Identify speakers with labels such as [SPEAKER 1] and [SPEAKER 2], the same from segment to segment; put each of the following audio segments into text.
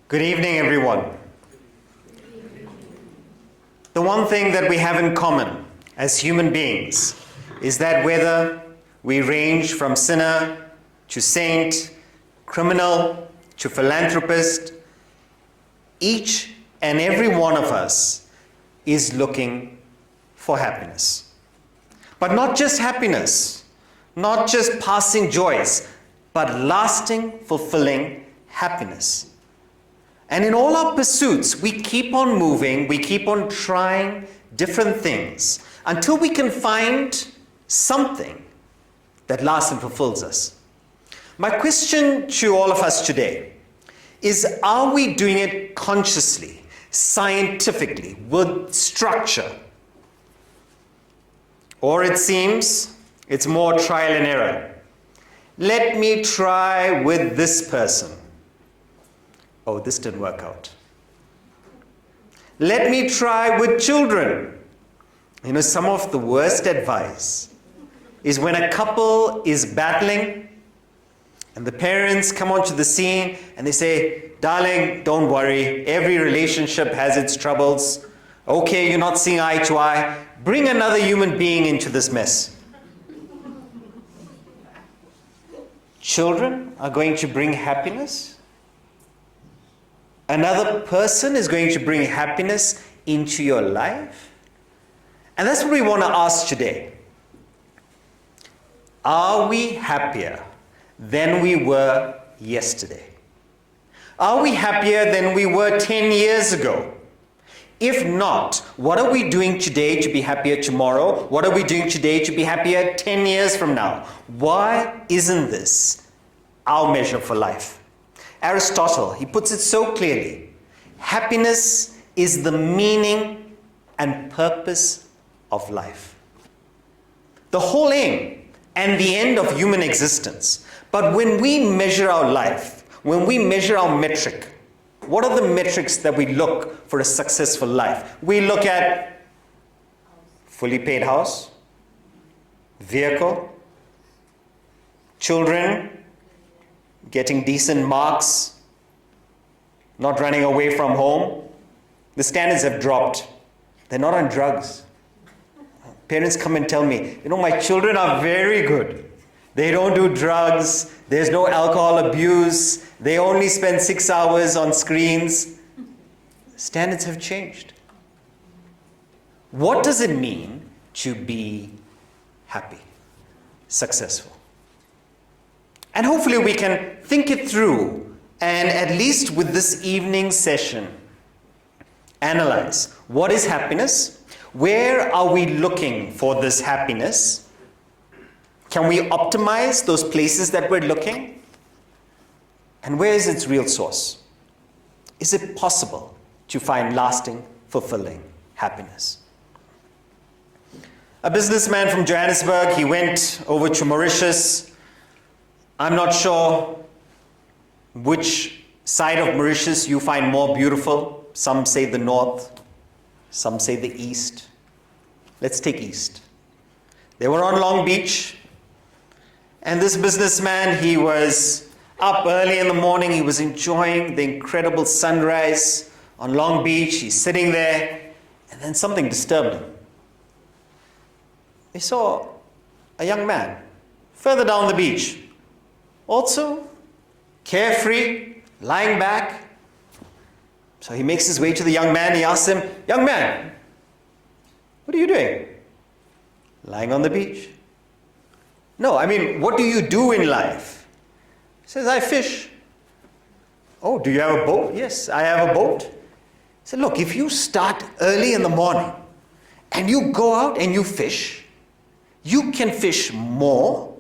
[SPEAKER 1] Good evening, everyone. The one thing that we have in common as human beings is that whether we range from sinner to saint, criminal to philanthropist, each and every one of us is looking for happiness. But not just happiness, not just passing joys, but lasting, fulfilling happiness. And in all our pursuits, we keep on moving, we keep on trying different things until we can find something that lasts and fulfills us. My question to all of us today is, are we doing it consciously, scientifically, with structure? Or it seems it's more trial and error. Let me try with this person. Oh, this didn't work out. Let me try with children. You know, some of the worst advice is when a couple is battling and the parents come onto the scene and they say, darling, don't worry, every relationship has its troubles. Okay, you're not seeing eye to eye. Bring another human being into this mess. Children are going to bring happiness. Another person is going to bring happiness into your life. And that's what we want to ask today. Are we happier than we were yesterday? Are we happier than we were 10 years ago? If not, what are we doing today to be happier tomorrow? What are we doing today to be happier 10 years from now? Why isn't this our measure for life? Aristotle, he puts it so clearly. Happiness is the meaning and purpose of life. The whole aim and the end of human existence. But when we measure our life, when we measure our metric, what are the metrics that we look for a successful life? We look at fully paid house, vehicle, children, getting decent marks, not running away from home. The standards have dropped. They're not on drugs. Parents come and tell me, you know, my children are very good. They don't do drugs. There's no alcohol abuse. They only spend 6 hours on screens. Standards have changed. What does it mean to be happy, successful? And hopefully we can think it through and at least with this evening session, analyze what is happiness? Where are we looking for this happiness? Can we optimize those places that we're looking? And where is its real source? Is it possible to find lasting, fulfilling happiness? A businessman from Johannesburg, he went over to Mauritius. I'm not sure which side of Mauritius you find more beautiful. Some say the north, some say the east. Let's take east. They were on Long Beach, and this businessman, he was up early in the morning. He was enjoying the incredible sunrise on Long Beach. He's sitting there, and then something disturbed him. He saw a young man further down the beach, also carefree, lying back. So he makes his way to the young man. He asks him, young man, what are you doing? Lying on the beach. No, I mean, what do you do in life? He says, I fish. Oh, do you have a boat? Yes, I have a boat. He said, look, if you start early in the morning and you go out and you fish, you can fish more.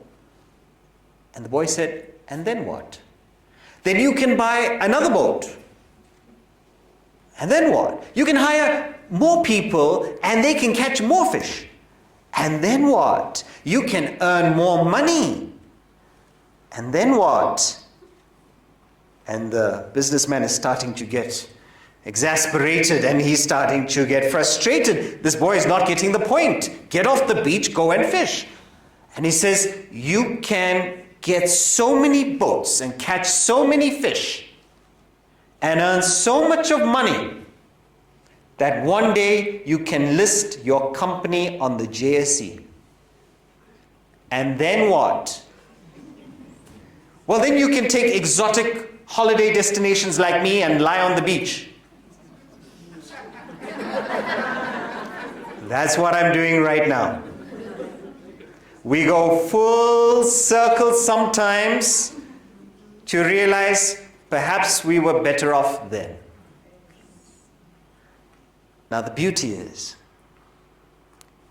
[SPEAKER 1] And the boy said, and then what? Then you can buy another boat. And then what? You can hire more people and they can catch more fish. And then what? You can earn more money. And then what? And the businessman is starting to get exasperated and he's starting to get frustrated. This boy is not getting the point. Get off the beach, go and fish. And he says, you can get so many boats and catch so many fish. and earn so much of money that one day you can list your company on the JSE. And then what? Well, then you can take exotic holiday destinations like me and lie on the beach. That's what I'm doing right now. We go full circle sometimes to realize perhaps we were better off then. Now the beauty is,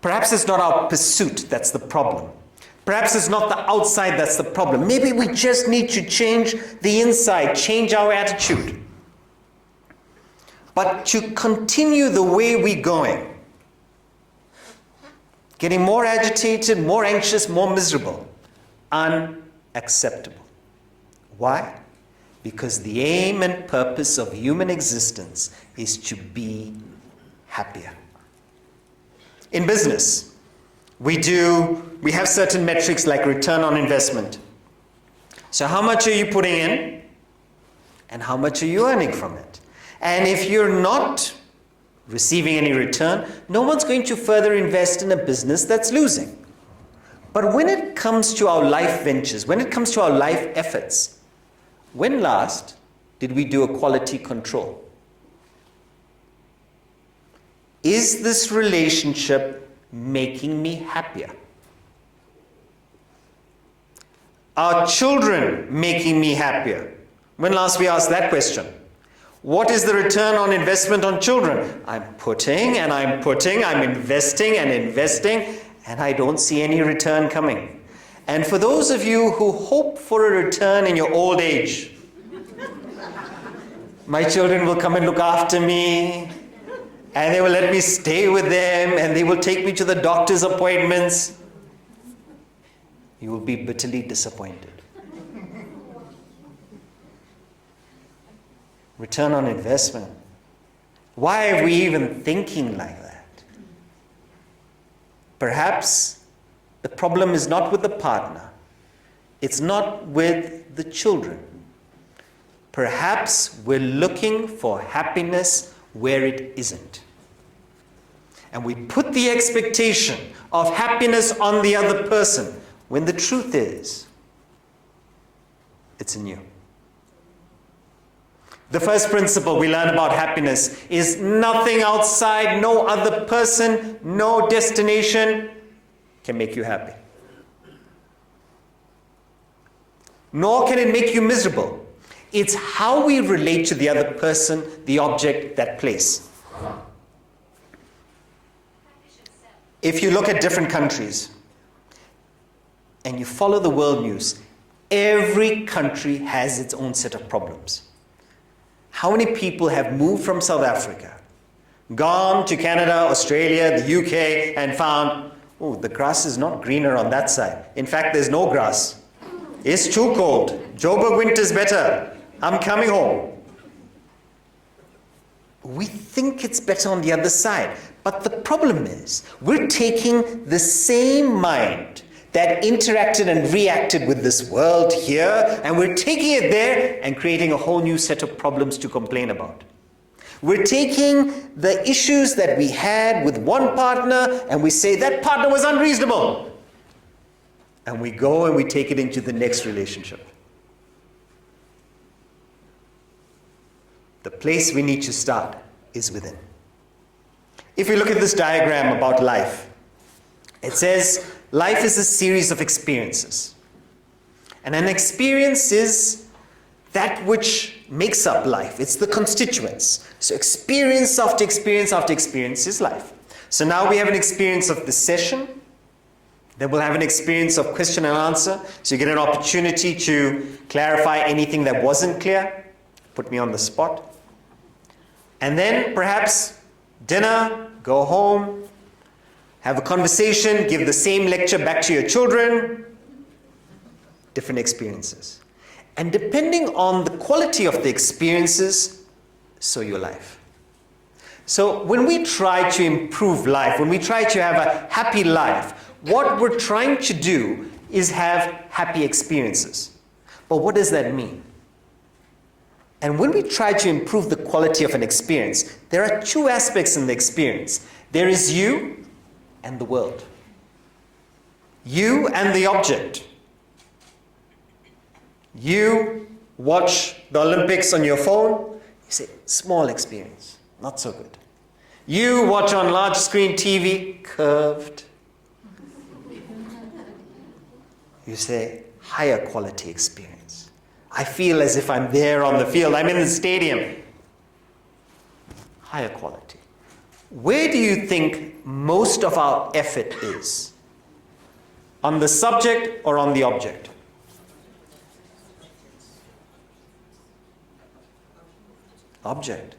[SPEAKER 1] perhaps it's not our pursuit that's the problem. Perhaps it's not the outside that's the problem. Maybe we just need to change the inside, change our attitude. But to continue the way we're going, getting more agitated, more anxious, more miserable, unacceptable. Why? Because the aim and purpose of human existence is to be happier. In business, we have certain metrics like return on investment. So how much are you putting in? And how much are you earning from it? And if you're not receiving any return, no one's going to further invest in a business that's losing. But when it comes to our life ventures, when it comes to our life efforts, when last did we do a quality control? Is this relationship making me happier? Are children making me happier? When last we asked that question? What is the return on investment on children? I'm putting and I'm putting, I'm investing and investing, and I don't see any return coming. And for those of you who hope for a return in your old age, my children will come and look after me, and they will let me stay with them, and they will take me to the doctor's appointments. You will be bitterly disappointed. Return on investment. Why are we even thinking like that? Perhaps the problem is not with the partner. It's not with the children. Perhaps we're looking for happiness where it isn't. And we put the expectation of happiness on the other person, when the truth is, it's in you. The first principle we learn about happiness is nothing outside, no other person, no destination can make you happy. Nor can it make you miserable. It's how we relate to the other person, the object, that place. If you look at different countries and you follow the world news, every country has its own set of problems. How many people have moved from South Africa, gone to Canada, Australia, the UK, and found, oh, the grass is not greener on that side. In fact, there's no grass. It's too cold. Joburg winter's better. I'm coming home. We think it's better on the other side. But the problem is, we're taking the same mind that interacted and reacted with this world here, and we're taking it there and creating a whole new set of problems to complain about. We're taking the issues that we had with one partner and we say that partner was unreasonable. And we go and we take it into the next relationship. The place we need to start is within. If you look at this diagram about life, it says life is a series of experiences. And an experience is that which makes up life. It's the constituents. So experience after experience after experience is life. So now we have an experience of this session. Then we'll have an experience of question and answer. So you get an opportunity to clarify anything that wasn't clear. Put me on the spot. And then perhaps dinner, go home, have a conversation, give the same lecture back to your children. Different experiences. And depending on the quality of the experiences, so your life. So when we try to improve life, when we try to have a happy life, what we're trying to do is have happy experiences. But what does that mean? And when we try to improve the quality of an experience, there are two aspects in the experience. There is you and the world. You and the object. You watch the Olympics on your phone, you say, small experience, not so good. You watch on large screen TV, curved. You say, higher quality experience. I feel as if I'm there on the field, I'm in the stadium. Higher quality. Where do you think most of our effort is? On the subject or on the object? Object.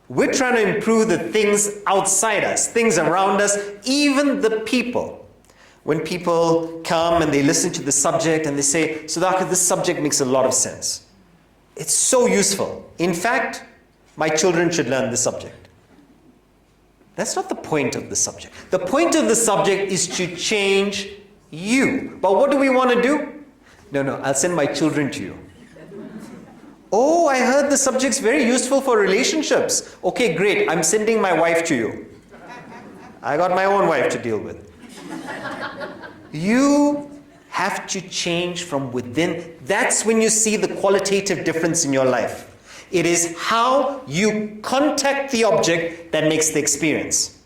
[SPEAKER 1] We're trying to improve the things outside us, things around us, even the people. When people come and they listen to the subject and they say, Sudhakar, this subject makes a lot of sense. It's so useful. In fact, my children should learn this subject. That's not the point of the subject. The point of the subject is to change you. But what do we want to do? No, I'll send my children to you. Oh, I heard the subject's very useful for relationships. Okay, great. I'm sending my wife to you. I got my own wife to deal with. You have to change from within. That's when you see the qualitative difference in your life. It is how you contact the object that makes the experience.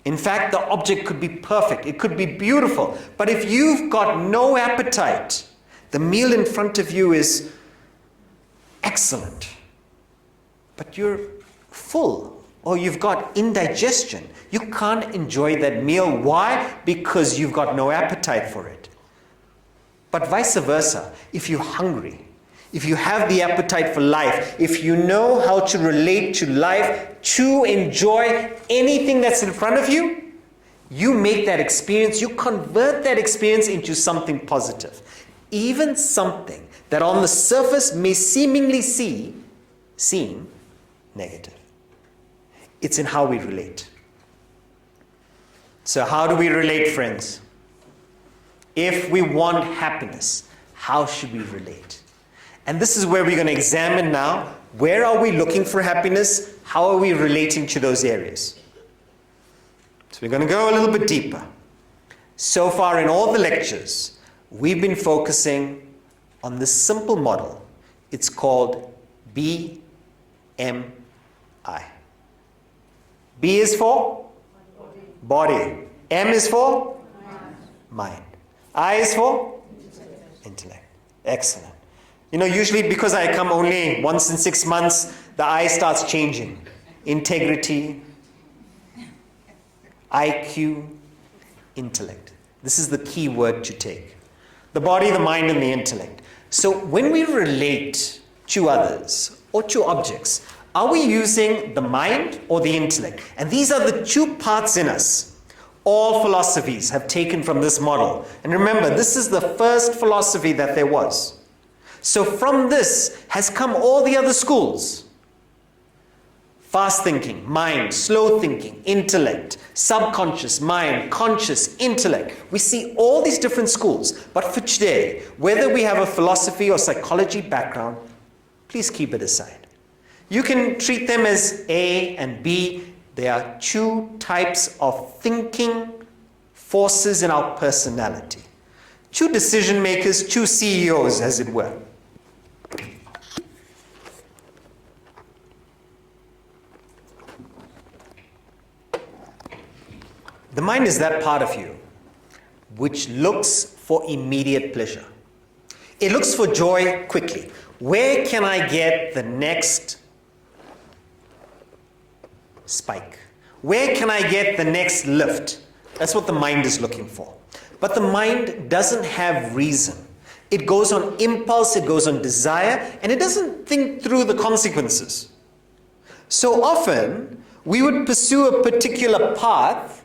[SPEAKER 1] In fact, the object could be perfect. It could be beautiful. But if you've got no appetite, the meal in front of you is excellent, but you're full, or you've got indigestion. You can't enjoy that meal. Why? Because you've got no appetite for it. But vice versa, if you're hungry, if you have the appetite for life, if you know how to relate to life, to enjoy anything that's in front of you, you make that experience, you convert that experience into something positive. Even something that on the surface may seemingly seem negative. It's in how we relate. So how do we relate, friends? If we want happiness, how should we relate? And this is where we're going to examine now, where are we looking for happiness? How are we relating to those areas? So we're going to go a little bit deeper. So far in all the lectures, we've been focusing on this simple model. It's called BMI. B is for body. M is for mind. I is for intellect. Excellent. You know, usually because I come only once in 6 months, the I starts changing. Integrity, IQ, intellect. This is the key word to take. The body, the mind, and the intellect. So when we relate to others or to objects, are we using the mind or the intellect? And these are the two parts in us. All philosophies have taken from this model. And remember, this is the first philosophy that there was. So from this has come all the other schools. Fast thinking, mind, slow thinking, intellect, subconscious, mind, conscious, intellect. We see all these different schools. But for today, whether we have a philosophy or psychology background, please keep it aside. You can treat them as A and B. They are two types of thinking forces in our personality. Two decision makers, two CEOs, as it were. The mind is that part of you which looks for immediate pleasure. It looks for joy quickly. Where can I get the next spike? Where can I get the next lift? That's what the mind is looking for. But the mind doesn't have reason. It goes on impulse, it goes on desire, and it doesn't think through the consequences. So often, we would pursue a particular path,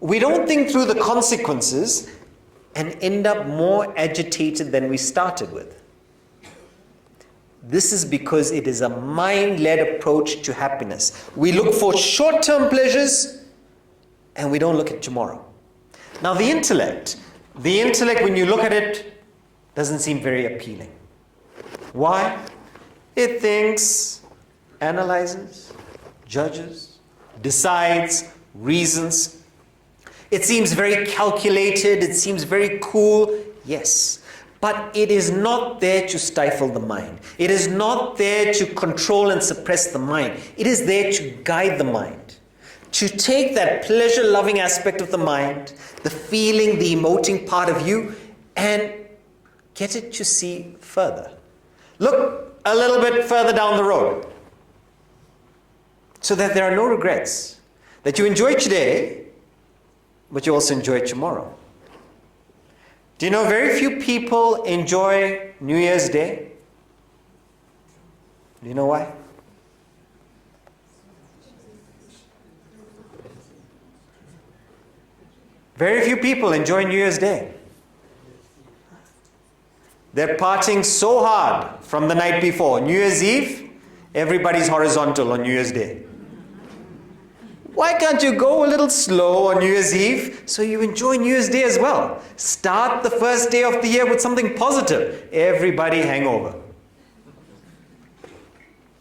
[SPEAKER 1] we don't think through the consequences, and end up more agitated than we started with. This is because it is a mind-led approach to happiness. We look for short-term pleasures, and we don't look at tomorrow. Now the intellect, when you look at it, doesn't seem very appealing. Why? It thinks, analyzes, judges, decides, reasons. It seems very calculated, it seems very cool, yes. But it is not there to stifle the mind. It is not there to control and suppress the mind. It is there to guide the mind. To take that pleasure-loving aspect of the mind, the feeling, the emoting part of you, and get it to see further. Look a little bit further down the road, so that there are no regrets. That you enjoy today, but you also enjoy tomorrow. Do you know very few people enjoy New Year's Day? Do you know why? Very few people enjoy New Year's Day. They're partying so hard from the night before. New Year's Eve, everybody's horizontal on New Year's Day. Why can't you go a little slow on New Year's Eve so you enjoy New Year's Day as well? Start the first day of the year with something positive. Everybody hangover.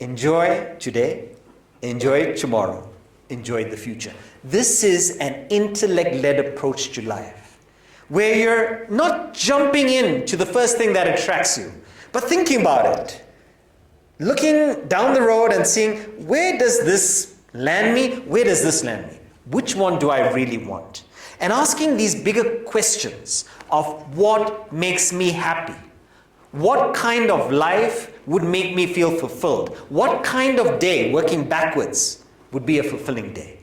[SPEAKER 1] Enjoy today, enjoy tomorrow, enjoy the future. This is an intellect-led approach to life, where you're not jumping into the first thing that attracts you, but thinking about it. Looking down the road and seeing, where does this land me? Where does this land me? Which one do I really want? And asking these bigger questions of what makes me happy? What kind of life would make me feel fulfilled? What kind of day, working backwards, would be a fulfilling day?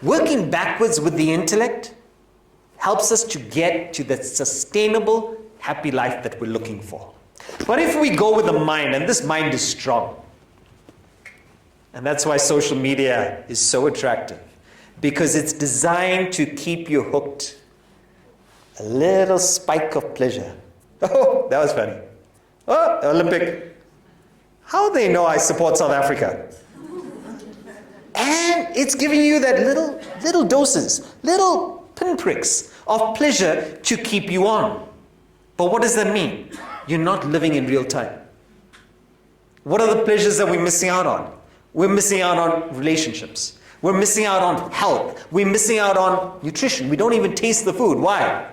[SPEAKER 1] Working backwards with the intellect helps us to get to the sustainable, happy life that we're looking for. But if we go with the mind, and this mind is strong, and that's why social media is so attractive, because it's designed to keep you hooked. A little spike of pleasure. Oh, that was funny. Oh, Olympic. How they know I support South Africa? And it's giving you that little doses, little pinpricks of pleasure to keep you on. But what does that mean? You're not living in real time. What are the pleasures that we're missing out on? We're missing out on relationships. We're missing out on health. We're missing out on nutrition. We don't even taste the food. Why?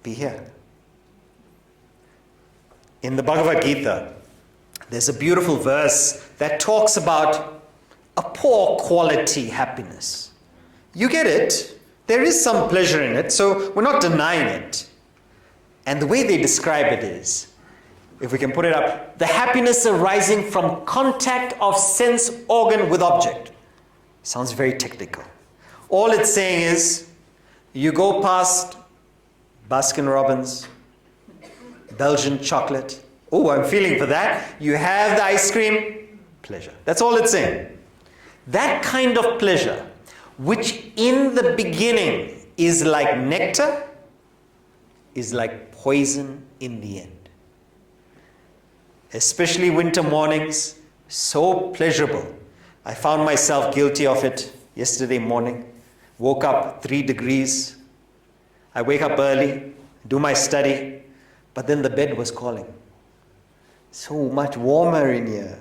[SPEAKER 1] Be here. In the Bhagavad Gita, there's a beautiful verse that talks about a poor quality happiness. You get it. There is some pleasure in it, so we're not denying it. And the way they describe it is, if we can put it up, the happiness arising from contact of sense organ with object. Sounds very technical. All it's saying is, you go past Baskin Robbins, Belgian chocolate. Oh, I'm feeling for that. You have the ice cream, pleasure. That's all it's saying. That kind of pleasure, which in the beginning is like nectar, is like poison in the end. Especially winter mornings, so pleasurable. I found myself guilty of it yesterday morning. Woke up 3 degrees. I wake up early, do my study, but then the bed was calling. So much warmer in here.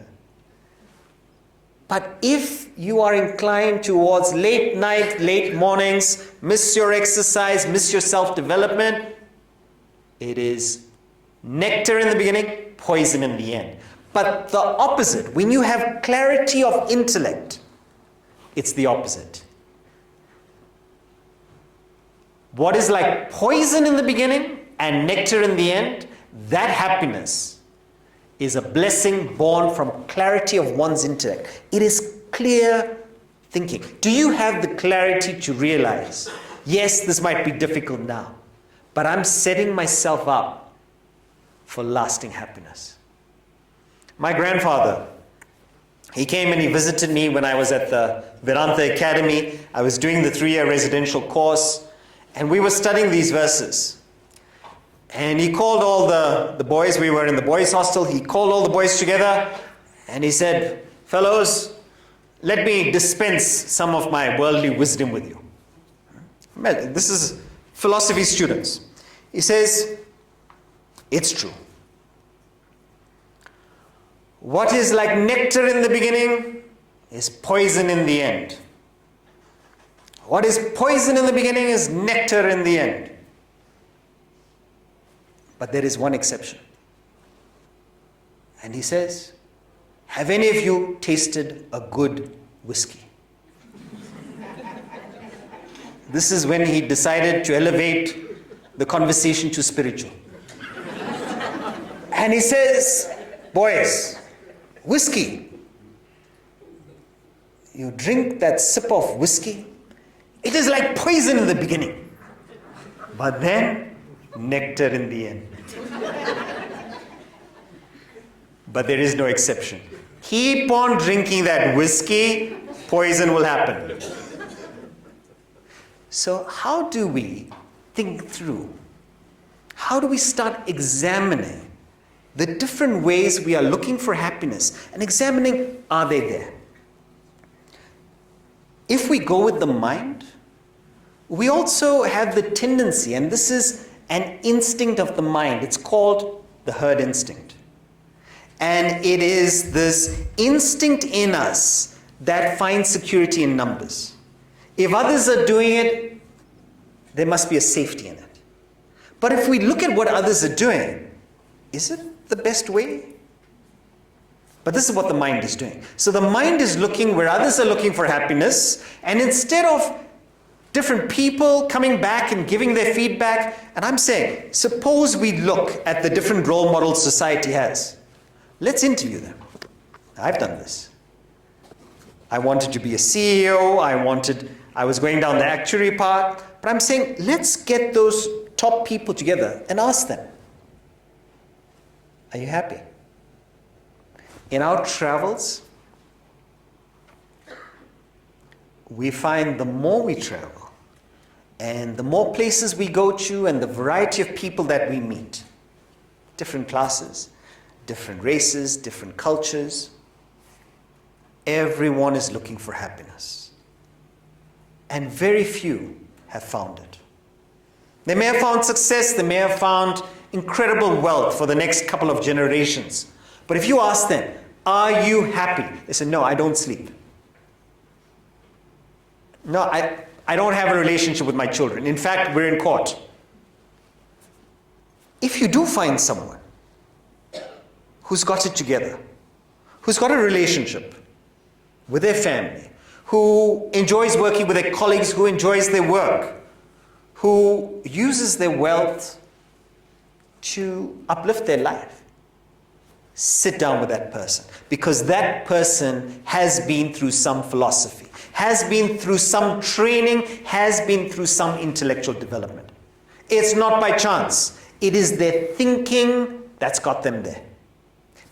[SPEAKER 1] But if you are inclined towards late night, late mornings, miss your exercise, miss your self-development, it is nectar in the beginning, poison in the end. But the opposite, when you have clarity of intellect, it's the opposite. What is like poison in the beginning and nectar in the end, that happiness is a blessing born from clarity of one's intellect. It is clear thinking. Do you have the clarity to realize, yes, this might be difficult now, but I'm setting myself up for lasting happiness? My grandfather, he came and he visited me when I was at the Vedanta Academy. I was doing the 3-year residential course, and we were studying these verses. And he called all the boys. We were in the boys' hostel. He called all the boys together, and he said, fellows, let me dispense some of my worldly wisdom with you. This is philosophy students. He says, it's true. What is like nectar in the beginning is poison in the end. What is poison in the beginning is nectar in the end. But there is one exception. And he says, have any of you tasted a good whiskey? This is when he decided to elevate the conversation to spiritual. And he says, boys, whiskey. You drink that sip of whiskey, it is like poison in the beginning, but then nectar in the end. But there is no exception. Keep on drinking that whiskey, poison will happen. So how do we think through? How do we start examining the different ways we are looking for happiness and examining, are they there? If we go with the mind, we also have the tendency, and this is an instinct of the mind, it's called the herd instinct. And it is this instinct in us that finds security in numbers. If others are doing it, there must be a safety in it. But if we look at what others are doing, is it the best way? But this is what the mind is doing. So the mind is looking where others are looking for happiness, and instead of different people coming back and giving their feedback, and I'm saying, suppose we look at the different role models society has. Let's interview them. I've done this. I wanted to be a CEO, I was going down the actuary path, but I'm saying, let's get those top people together and ask them, are you happy? In our travels, we find the more we travel and the more places we go to and the variety of people that we meet, different classes, different races, different cultures, everyone is looking for happiness. And very few have found it. They may have found success, they may have found incredible wealth for the next couple of generations. But if you ask them, are you happy? They say, no, I don't sleep. No, I don't have a relationship with my children. In fact, we're in court. If you do find someone who's got it together, who's got a relationship with their family, who enjoys working with their colleagues, who enjoys their work, who uses their wealth to uplift their life, sit down with that person, because that person has been through some philosophy, has been through some training, has been through some intellectual development. It's not by chance. It is their thinking that's got them there.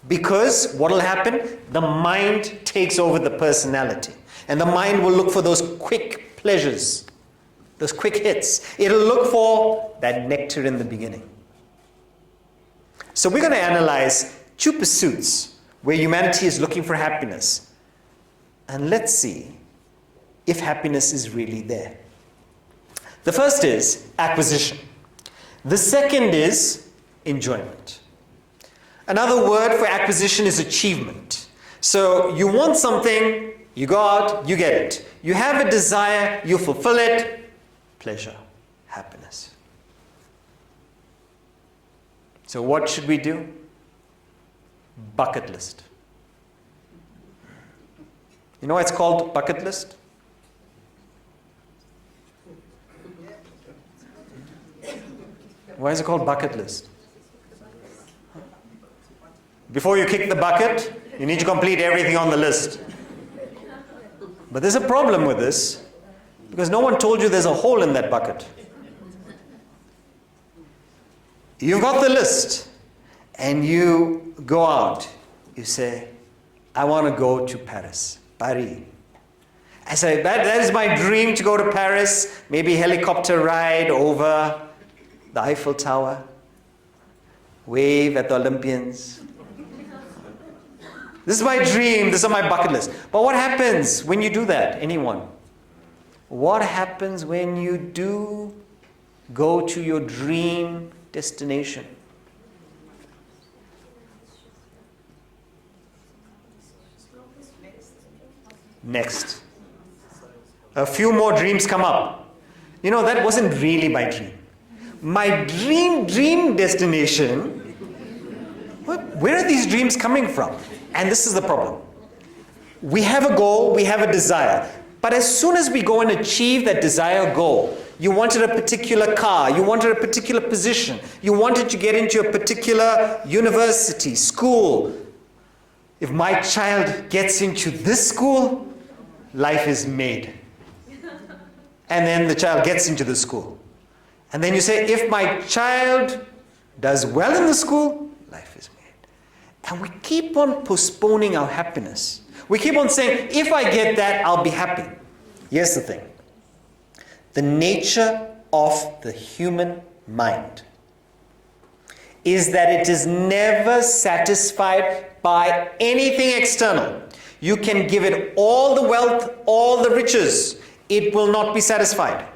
[SPEAKER 1] Because what will happen? The mind takes over the personality. And the mind will look for those quick pleasures, those quick hits. It'll look for that nectar in the beginning. So we're going to analyze two pursuits where humanity is looking for happiness. And let's see if happiness is really there. The first is acquisition. The second is enjoyment. Another word for acquisition is achievement. So you want something, you go out, you get it. You have a desire, you fulfill it. Pleasure, happiness. So what should we do? Bucket list. You know why it's called bucket list? Why is it called bucket list? Before you kick the bucket, you need to complete everything on the list. But there's a problem with this, because no one told you there's a hole in that bucket. You've got the list, and you go out. You say, I want to go to Paris. I say, that is my dream, to go to Paris. Maybe helicopter ride over the Eiffel Tower. Wave at the Olympians. This is my dream. This is my bucket list. But what happens when you do that? Anyone? What happens when you do Go to your dream destination. Next. A few more dreams come up. You know, that wasn't really my dream. My dream destination, where are these dreams coming from? And this is the problem. We have a goal, we have a desire. But as soon as we go and achieve that desired goal, you wanted a particular car, you wanted a particular position, you wanted to get into a particular university, school. If my child gets into this school, life is made. And then the child gets into the school. And then you say, if my child does well in the school, life is made. And we keep on postponing our happiness. We keep on saying, if I get that, I'll be happy. Here's the thing. The nature of the human mind is that it is never satisfied by anything external. You can give it all the wealth, all the riches. It will not be satisfied.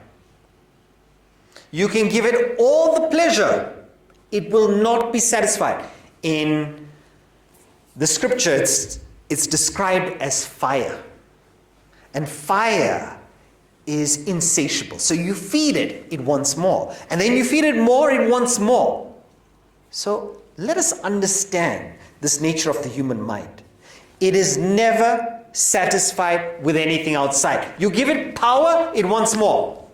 [SPEAKER 1] You can give it all the pleasure. It will not be satisfied. In the scripture, it's described as fire. And fire is insatiable. So you feed it, it wants more. And then you feed it more, it wants more. So let us understand this nature of the human mind. It is never satisfied with anything outside. You give it power, it wants more.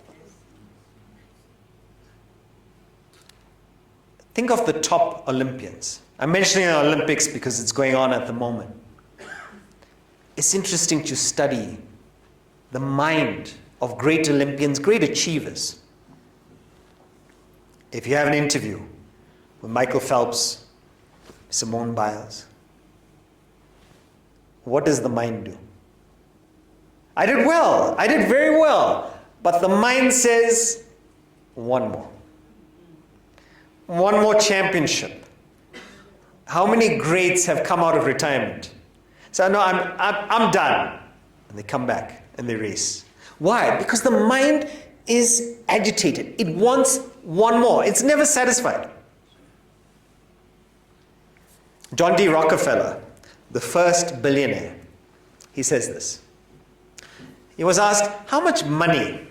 [SPEAKER 1] Think of the top Olympians. I'm mentioning the Olympics because it's going on at the moment. It's interesting to study the mind of great Olympians, great achievers. If you have an interview with Michael Phelps, Simone Biles, what does the mind do? I did well. I did very well. But the mind says, one more. One more championship. How many greats have come out of retirement? So no, I'm done. And they come back and they race. Why? Because the mind is agitated. It wants one more. It's never satisfied. John D. Rockefeller, the first billionaire, he says this. He was asked, how much money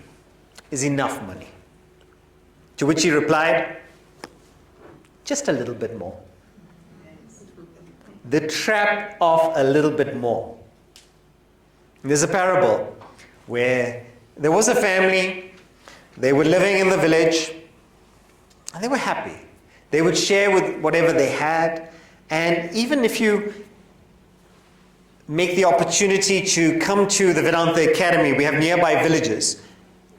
[SPEAKER 1] is enough money? To which he replied, just a little bit more. The trap of a little bit more. There's a parable where there was a family, they were living in the village, and they were happy. They would share with whatever they had, and even if you make the opportunity to come to the Vedanta Academy, we have nearby villages,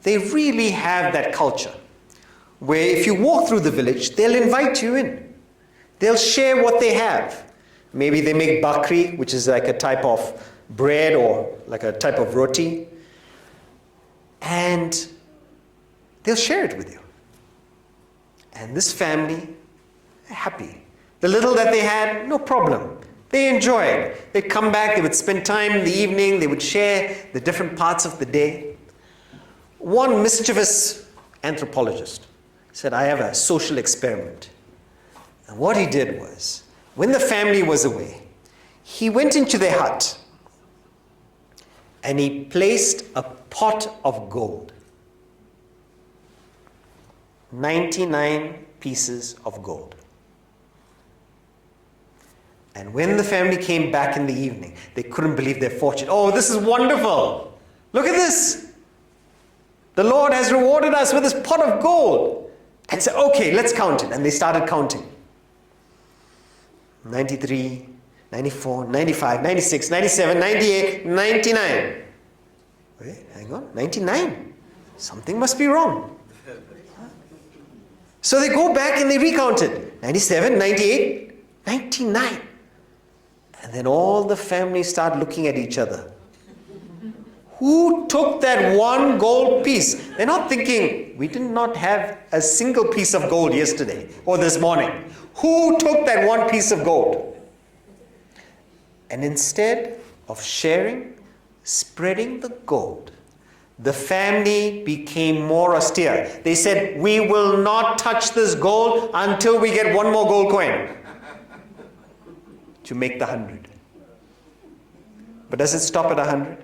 [SPEAKER 1] they really have that culture where if you walk through the village, they'll invite you in. They'll share what they have. Maybe they make bakri, which is like a type of bread or like a type of roti, and they'll share it with you. And this family, happy. The little that they had, no problem. They enjoyed. They'd come back, they would spend time in the evening, they would share the different parts of the day. One mischievous anthropologist said, I have a social experiment. And what he did was, when the family was away, he went into their hut and he placed a pot of gold. 99 pieces of gold. And when the family came back in the evening, they couldn't believe their fortune. Oh, this is wonderful. Look at this. The Lord has rewarded us with this pot of gold. And said, okay, let's count it. And they started counting. 93, 94, 95, 96, 97, 98, 99. Wait, hang on, 99. Something must be wrong. So they go back and they recount it. 97, 98, 99. And then all the family start looking at each other. Who took that one gold piece? They're not thinking, we did not have a single piece of gold yesterday or this morning. Who took that one piece of gold? And instead of sharing, spreading the gold, the family became more austere. They said, we will not touch this gold until we get one more gold coin to make the 100. But does it stop at 100?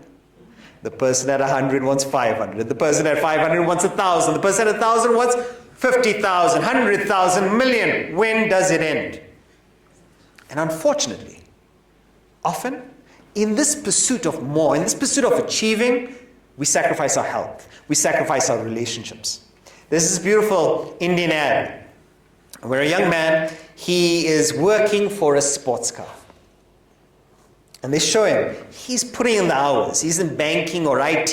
[SPEAKER 1] The person at 100 wants 500. The person at 500 wants 1,000. The person at 1,000 wants 50,000, 100,000, million. When does it end? And unfortunately, often, in this pursuit of more, in this pursuit of achieving, we sacrifice our health. We sacrifice our relationships. There's this beautiful Indian ad where a young man, he is working for a sports car. And they show him, he's putting in the hours. He's in banking or IT.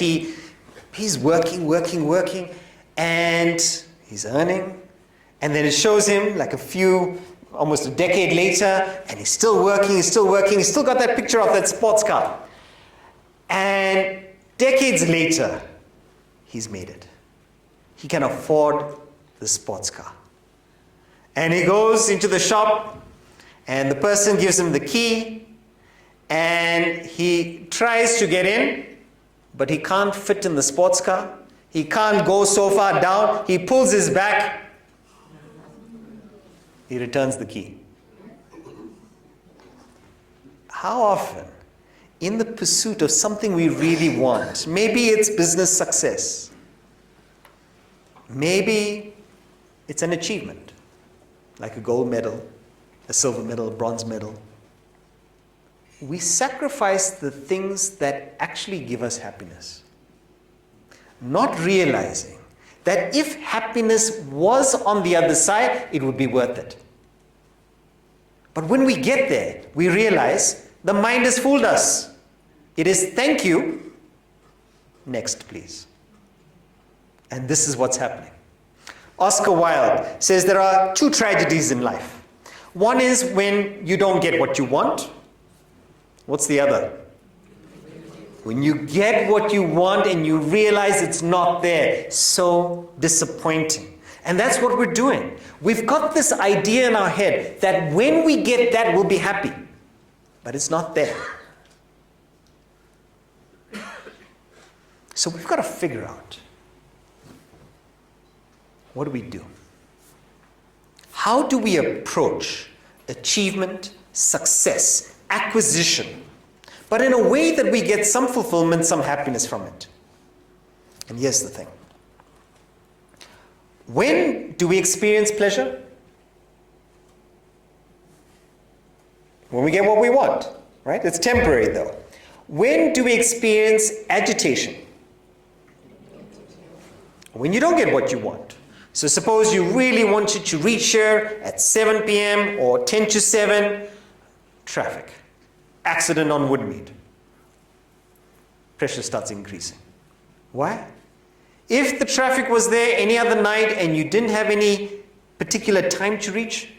[SPEAKER 1] He's working, and he's earning. And then it shows him like almost a decade later, and he's still working. He's still got that picture of that sports car. And decades later, he's made it. He can afford the sports car. And he goes into the shop, and the person gives him the key, and he tries to get in, but he can't fit in the sports car. He can't go so far down. He pulls his back. He returns the key. How often, in the pursuit of something we really want, maybe it's business success, maybe it's an achievement, like a gold medal, a silver medal, a bronze medal, we sacrifice the things that actually give us happiness, not realizing that if happiness was on the other side, it would be worth it. But when we get there, we realize the mind has fooled us. It is thank you, next please. And this is what's happening. Oscar Wilde says there are two tragedies in life. One is when you don't get what you want. What's the other? When you get what you want and you realize it's not there. So disappointing. And that's what we're doing. We've got this idea in our head that when we get that, we'll be happy. But it's not there. So we've got to figure out, what do we do? How do we approach achievement, success, acquisition, but in a way that we get some fulfillment, some happiness from it? And here's the thing. When do we experience pleasure? When we get what we want, right? It's temporary though. When do we experience agitation? When you don't get what you want. So suppose you really wanted to reach here at 7 p.m. or 10 to 7, traffic, accident on Woodmead. Pressure starts increasing. Why? If the traffic was there any other night and you didn't have any particular time to reach,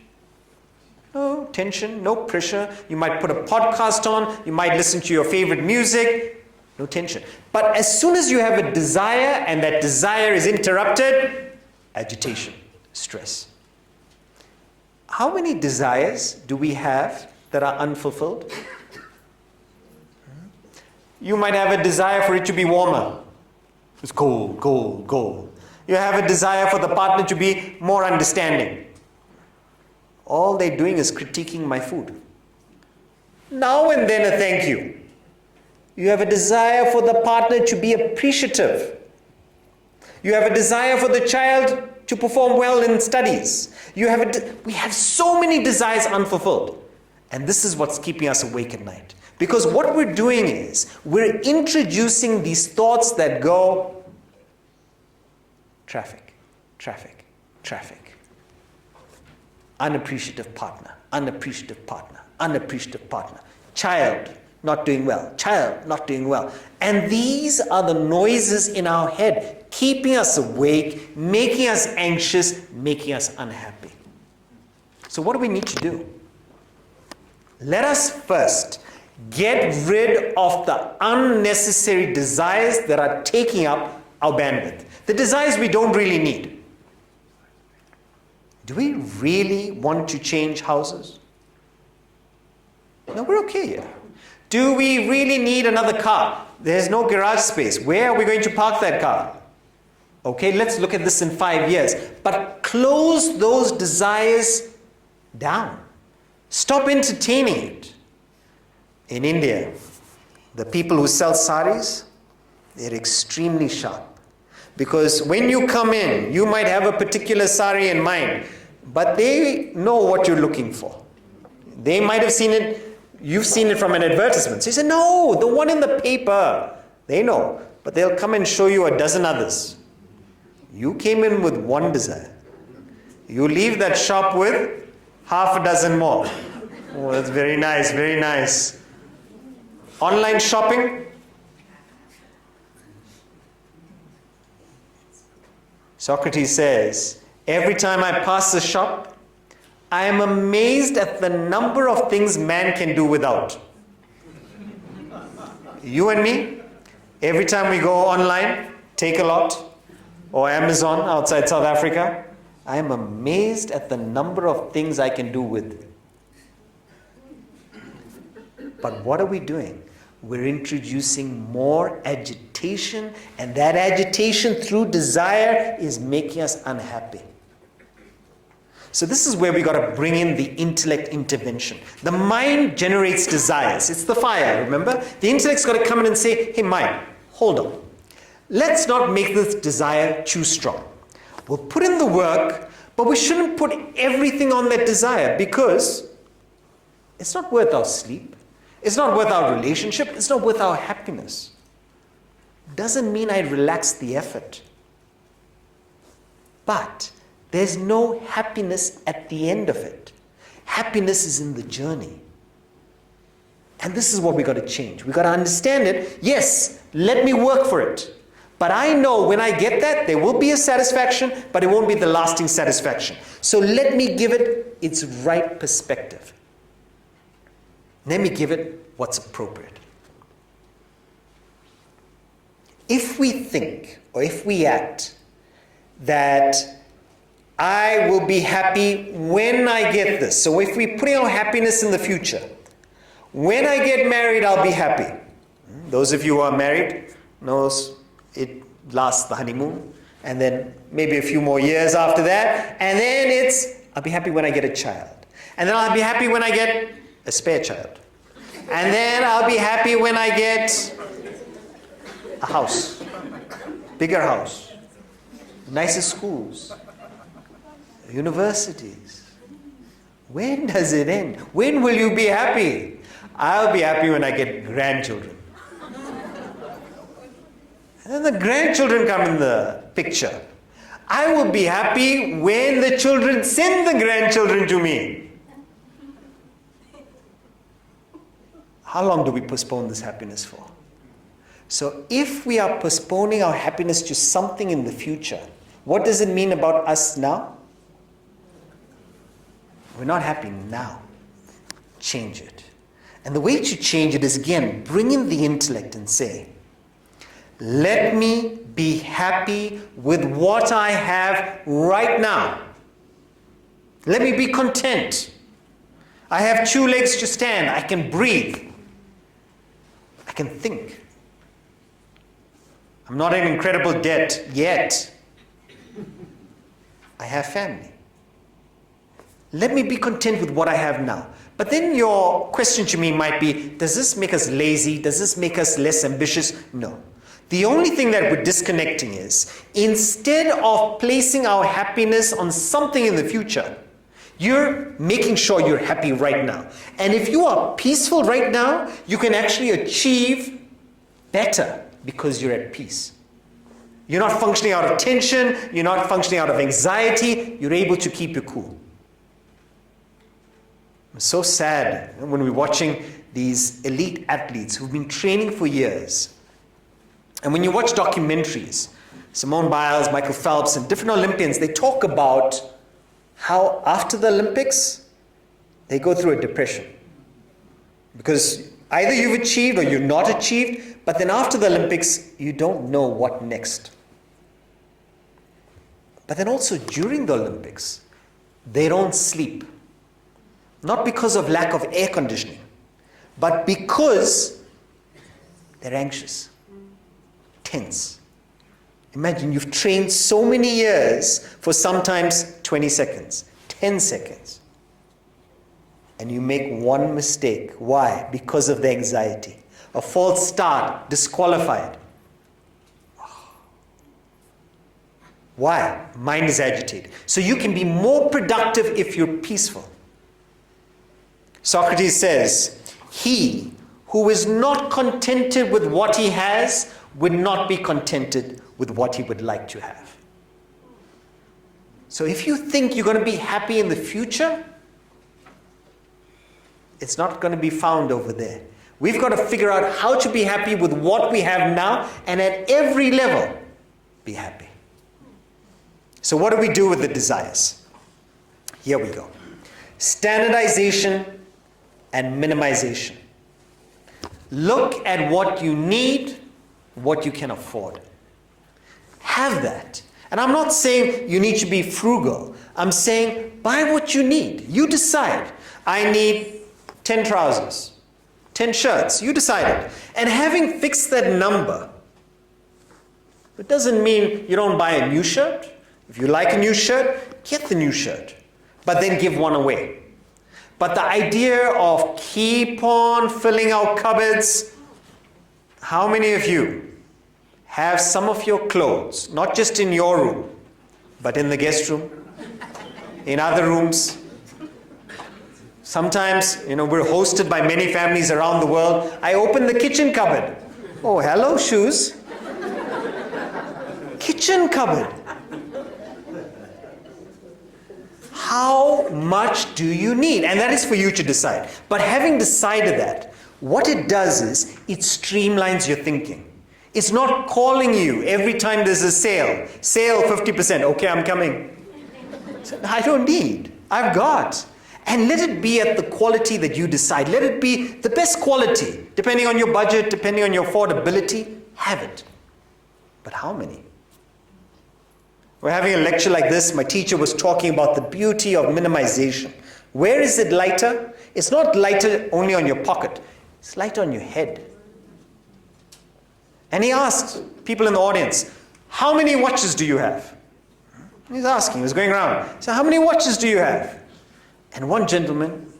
[SPEAKER 1] no tension, no pressure. You might put a podcast on, you might listen to your favorite music, no tension. But as soon as you have a desire and that desire is interrupted, agitation, stress. How many desires do we have that are unfulfilled? You might have a desire for it to be warmer. It's cold, cold, cold. You have a desire for the partner to be more understanding. All they're doing is critiquing my food. Now and then a thank you. You have a desire for the partner to be appreciative. You have a desire for the child to perform well in studies. We have so many desires unfulfilled. And this is what's keeping us awake at night. Because what we're doing is, we're introducing these thoughts that go, traffic, traffic, traffic. Unappreciative partner, unappreciative partner, unappreciative partner. Child, not doing well. Child, not doing well. And these are the noises in our head, keeping us awake, making us anxious, making us unhappy. So what do we need to do? Let us first get rid of the unnecessary desires that are taking up our bandwidth. The desires we don't really need. Do we really want to change houses? No, we're okay here. Do we really need another car? There's no garage space. Where are we going to park that car? Okay, let's look at this in 5 years. But close those desires down. Stop entertaining it. In India, the people who sell saris, they're extremely sharp. Because when you come in, you might have a particular sari in mind, but they know what you're looking for. They might have seen it, you've seen it from an advertisement. So you say, no, the one in the paper. They know, but they'll come and show you a dozen others. You came in with one desire. You leave that shop with half a dozen more. Oh, that's very nice, very nice. Online shopping. Socrates says, every time I pass the shop, I am amazed at the number of things man can do without. You and me, every time we go online, Take a Lot, or Amazon outside South Africa, I am amazed at the number of things I can do with. But what are we doing? We're introducing more agitation, and that agitation through desire is making us unhappy. So this is where we got to bring in the intellect intervention. The mind generates desires. It's the fire, remember? The intellect's got to come in and say, hey mind, hold on. Let's not make this desire too strong. We'll put in the work, but we shouldn't put everything on that desire because it's not worth our sleep. It's not worth our relationship. It's not worth our happiness. Doesn't mean I relax the effort. But there's no happiness at the end of it. Happiness is in the journey. And this is what we got to change. We got to understand it. Yes, let me work for it. But I know when I get that, there will be a satisfaction, but it won't be the lasting satisfaction. So let me give it its right perspective. Let me give it what's appropriate. If we think or if we act that I will be happy when I get this. So if we're putting our happiness in the future, when I get married, I'll be happy. Those of you who are married knows it lasts the honeymoon, and then maybe a few more years after that, and then it's I'll be happy when I get a child, and then I'll be happy when I get a spare child, and then I'll be happy when I get a house, bigger house, nicer schools, universities. When does it end? When will you be happy? I'll be happy when I get grandchildren. And then the grandchildren come in the picture. I will be happy when the children send the grandchildren to me. How long do we postpone this happiness for? So if we are postponing our happiness to something in the future, what does it mean about us now? We're not happy now. Change it. And the way to change it is, again, bring in the intellect and say, let me be happy with what I have right now. Let me be content. I have 2 legs to stand. I can breathe. I can think. I'm not in incredible debt yet. I have family. Let me be content with what I have now. But then your question to me might be, does this make us lazy? Does this make us less ambitious? No. The only thing that we're disconnecting is, instead of placing our happiness on something in the future, you're making sure you're happy right now. And if you are peaceful right now, you can actually achieve better because you're at peace. You're not functioning out of tension. You're not functioning out of anxiety. You're able to keep your cool. It's so sad when we're watching these elite athletes who've been training for years. And when you watch documentaries, Simone Biles, Michael Phelps, and different Olympians, they talk about how after the Olympics, they go through a depression. Because either you've achieved or you've not achieved, but then after the Olympics, you don't know what next. But then also during the Olympics, they don't sleep. Not because of lack of air conditioning, but because they're anxious, tense. Imagine you've trained so many years for sometimes 20 seconds, 10 seconds. And you make one mistake. Why? Because of the anxiety. A false start, disqualified. Why? Mind is agitated. So you can be more productive if you're peaceful. Socrates says, he who is not contented with what he has would not be contented with what he would like to have. So if you think you're going to be happy in the future, it's not going to be found over there. We've got to figure out how to be happy with what we have now, and at every level, be happy. So what do we do with the desires? Here we go. Standardization and minimization. Look at what you need, what you can afford. Have that. And I'm not saying you need to be frugal. I'm saying buy what you need. You decide. I need 10 trousers, 10 shirts. You decide it. And having fixed that number, it doesn't mean you don't buy a new shirt. If you like a new shirt, get the new shirt. But then give one away. But the idea of keep on filling out cupboards, how many of you have some of your clothes, not just in your room, but in the guest room, in other rooms? Sometimes, we're hosted by many families around the world. I open the kitchen cupboard. Oh, hello, shoes. Kitchen cupboard. How much do you need? And that is for you to decide. But having decided that, what it does is it streamlines your thinking. It's not calling you every time there's a sale. Sale 50%. Okay, I'm coming. I don't need. I've got. And let it be at the quality that you decide. Let it be the best quality. Depending on your budget, depending on your affordability, have it. But how many? We're having a lecture like this. My teacher was talking about the beauty of minimization. Where is it lighter? It's not lighter only on your pocket. It's lighter on your head. And he asked people in the audience, how many watches do you have? He's asking, he was going around. So how many watches do you have? And one gentleman,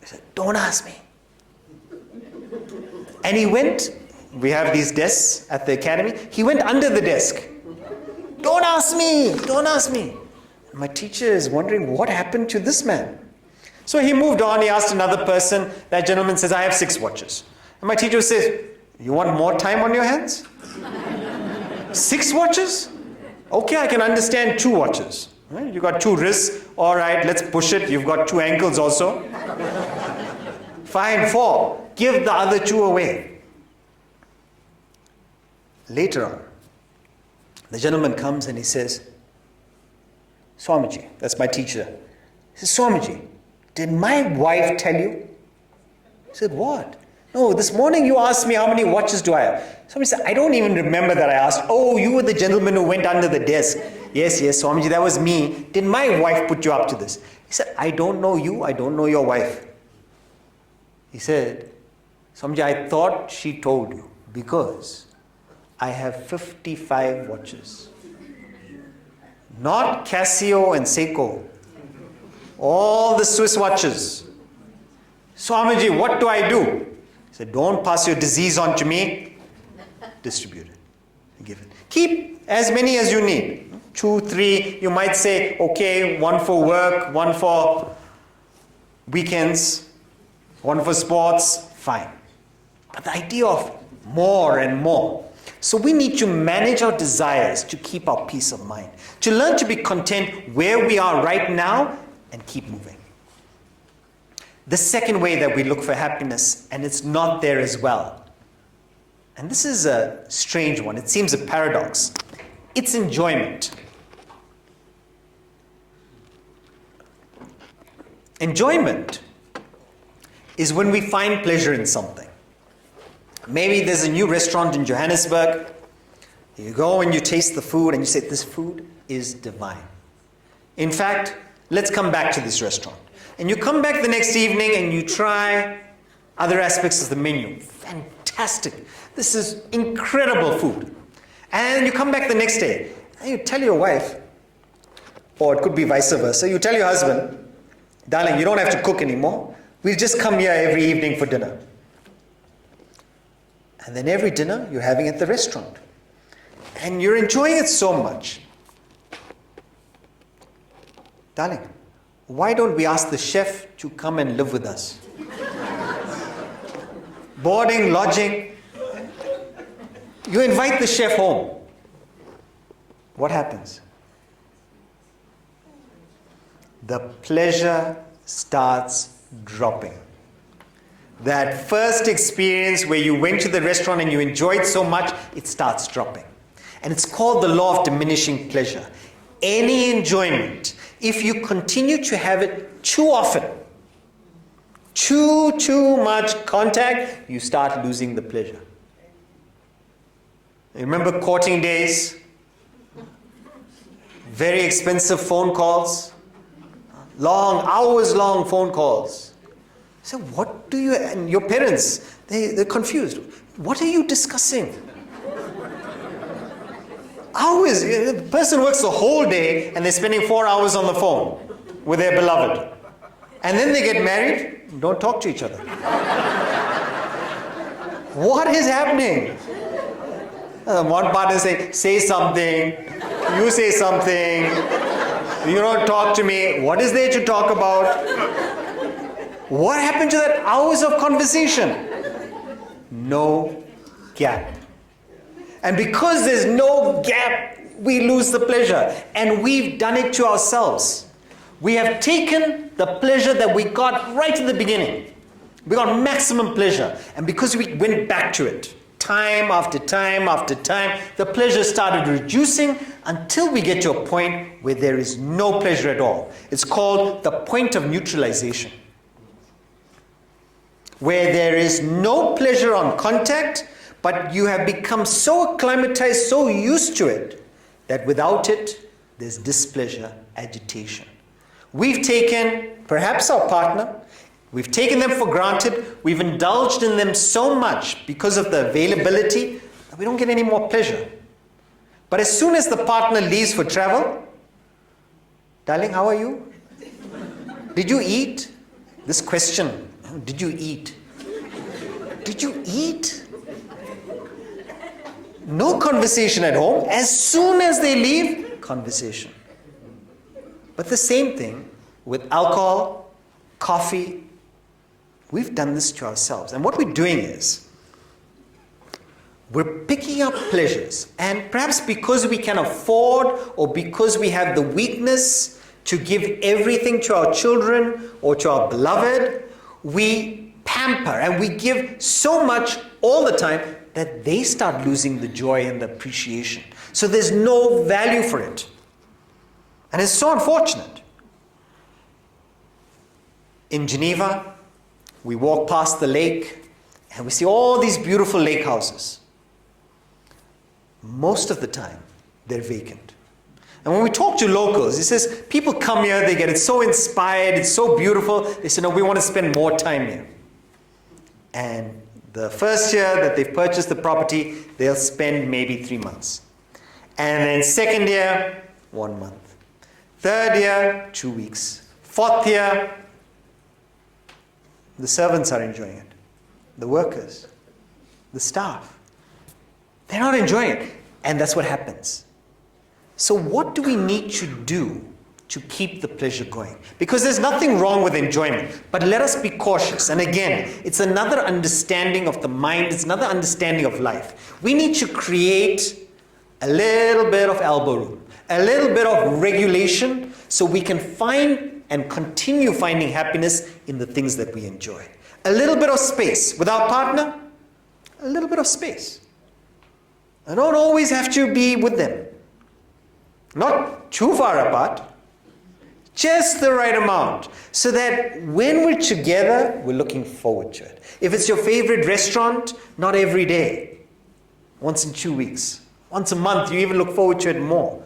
[SPEAKER 1] he said, don't ask me. And he went, we have these desks at the academy, he went under the desk. Don't ask me, don't ask me. And my teacher is wondering what happened to this man. So he moved on, he asked another person. That gentleman says, I have 6 watches. And my teacher says, you want more time on your hands? 6 watches? Okay, I can understand 2 watches. Right? You got 2 wrists. All right, let's push it. You've got 2 ankles also. Fine, 4. Give the other 2 away. Later on, the gentleman comes and he says, Swamiji, that's my teacher. He says, Swamiji, did my wife tell you? He said, what? No, this morning you asked me how many watches do I have. Swamiji said, I don't even remember that I asked. Oh, you were the gentleman who went under the desk. Yes, Swamiji, that was me. Did my wife put you up to this? He said, I don't know you, I don't know your wife. He said, Swamiji, I thought she told you because I have 55 watches. Not Casio and Seiko. All the Swiss watches. Swamiji, what do I do? He said, don't pass your disease on to me. Distribute it. Give it. Keep as many as you need. 2, 3. You might say, okay, 1 for work, 1 for weekends, 1 for sports. Fine. But the idea of more and more. So we need to manage our desires to keep our peace of mind. To learn to be content where we are right now and keep moving. The second way that we look for happiness, and it's not there as well, and this is a strange one, it seems a paradox, it's enjoyment. Enjoyment is when we find pleasure in something. Maybe there's a new restaurant in Johannesburg. You go and you taste the food and you say, this food is divine. In fact, let's come back to this restaurant. And you come back the next evening and you try Other aspects of the menu, fantastic. This is incredible food. And you come back the next day and you tell your wife, or it could be vice versa, you tell your husband, darling, you don't have to cook anymore. We'll just come here every evening for dinner. And then every dinner you're having at the restaurant. And you're enjoying it so much. Darling, why don't we ask the chef to come and live with us? Boarding, lodging. You invite the chef home. What happens? The pleasure starts dropping. That first experience where you went to the restaurant and you enjoyed so much, it starts dropping. And it's called the law of diminishing pleasure. Any enjoyment, if you continue to have it too often, too much contact, you start losing the pleasure. You remember courting days? Very expensive phone calls. Hours long phone calls. So what do you, and your parents, they're confused. What are you discussing? Hours. The person works the whole day and they're spending 4 hours on the phone with their beloved. And then they get married, don't talk to each other. What is happening? One partner say something, you say something, you don't talk to me. What is there to talk about? What happened to that hours of conversation? No gap. And because there's no gap, we lose the pleasure. And we've done it to ourselves. We have taken the pleasure that we got right at the beginning. We got maximum pleasure. And because we went back to it, time after time after time, the pleasure started reducing until we get to a point where there is no pleasure at all. It's called the point of neutralization. Where there is no pleasure on contact, but you have become so acclimatized, so used to it, that without it, there's displeasure, agitation. We've taken, perhaps our partner, we've taken them for granted, we've indulged in them so much because of the availability that we don't get any more pleasure. But as soon as the partner leaves for travel, darling, how are you? Did you eat? This question, did you eat? Did you eat? No conversation at home. As soon as they leave, conversation. But the same thing with alcohol, coffee. We've done this to ourselves. And what we're doing is, we're picking up pleasures. And perhaps because we can afford, or because we have the weakness to give everything to our children or to our beloved, we pamper and we give so much all the time that they start losing the joy and the appreciation. So there's no value for it. And it's so unfortunate. In Geneva, we walk past the lake and we see all these beautiful lake houses. Most of the time, they're vacant. And when we talk to locals, it says, people come here, they get it so inspired, it's so beautiful. They say, no, we want to spend more time here. And the first year that they've purchased the property, they'll spend maybe 3 months. And then second year, 1 month. Third year, 2 weeks. Fourth year, the servants are enjoying it. The workers, the staff. They're not enjoying it. And that's what happens. So what do we need to do to keep the pleasure going? Because there's nothing wrong with enjoyment, but let us be cautious. And again, it's another understanding of the mind, it's another understanding of life. We need to create a little bit of elbow room, a little bit of regulation, so we can find and continue finding happiness in the things that we enjoy. A little bit of space. With our partner, a little bit of space. I don't always have to be with them. Not too far apart. Just the right amount, so that when we're together, we're looking forward to it. If it's your favorite restaurant, not every day. Once in 2 weeks. Once a month, you even look forward to it more.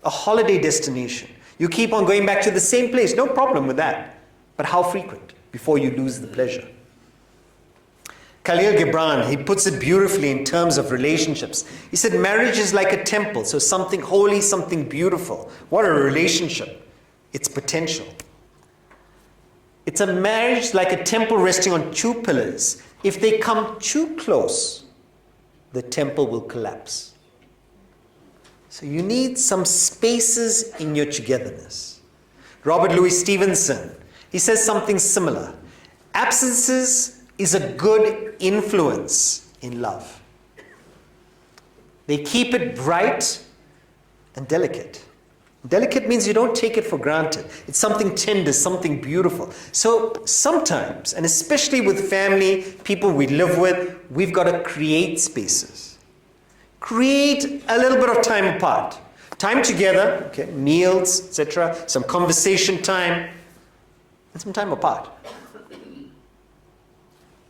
[SPEAKER 1] A holiday destination. You keep on going back to the same place. No problem with that. But how frequent before you lose the pleasure? Khalil Gibran, he puts it beautifully in terms of relationships. He said marriage is like a temple, so something holy, something beautiful. What a relationship. It's potential. It's a marriage like a temple resting on two pillars. If they come too close, the temple will collapse. So you need some spaces in your togetherness. Robert Louis Stevenson, he says something similar. Absences is a good influence in love. They keep it bright and delicate. Delicate means you don't take it for granted. It's something tender, something beautiful. So sometimes, and especially with family, people we live with, we've got to create spaces. Create a little bit of time apart. Time together, okay, meals, etc., some conversation time, and some time apart.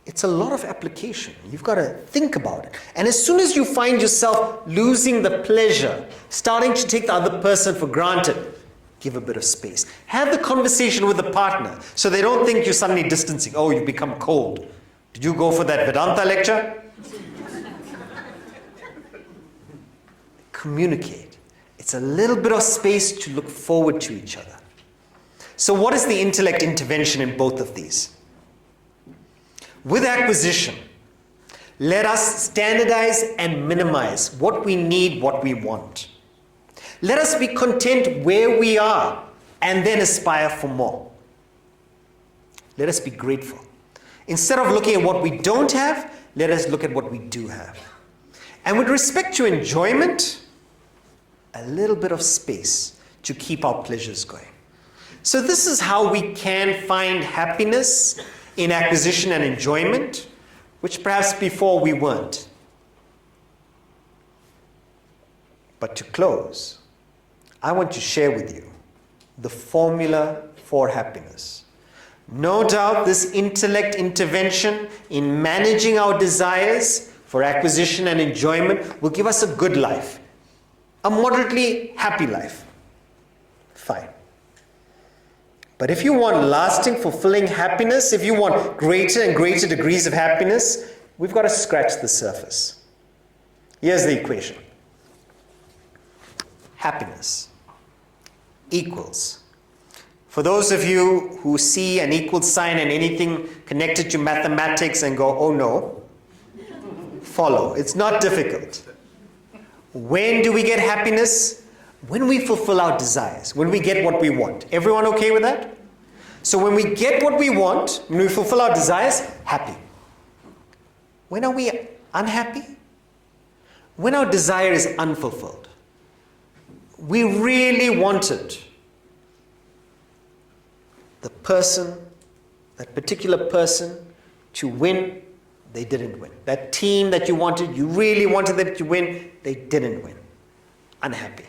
[SPEAKER 1] It's a lot of application. You've got to think about it. And as soon as you find yourself losing the pleasure, starting to take the other person for granted, give a bit of space. Have the conversation with the partner so they don't think you're suddenly distancing. Oh, you've become cold. Did you go for that Vedanta lecture? Communicate. It's a little bit of space to look forward to each other. So what is the intellect intervention in both of these? With acquisition, let us standardize and minimize what we need, what we want. Let us be content where we are and then aspire for more. Let us be grateful. Instead of looking at what we don't have, let us look at what we do have. And with respect to enjoyment, a little bit of space to keep our pleasures going. So this is how we can find happiness in acquisition and enjoyment, which perhaps before we weren't. But to close, I want to share with you the formula for happiness. No doubt this intellect intervention in managing our desires for acquisition and enjoyment will give us a good life, a moderately happy life. Fine. But if you want lasting, fulfilling happiness, if you want greater and greater degrees of happiness, we've got to scratch the surface. Here's the equation. Happiness equals. For those of you who see an equal sign in anything connected to mathematics and go, oh no, follow. It's not difficult. When do we get happiness? When we fulfill our desires, when we get what we want. Everyone okay with that? So when we get what we want, when we fulfill our desires, happy. When are we unhappy? When our desire is unfulfilled. We really wanted the person, that particular person, to win, they didn't win. That team that you wanted, you really wanted them to win, they didn't win. Unhappy.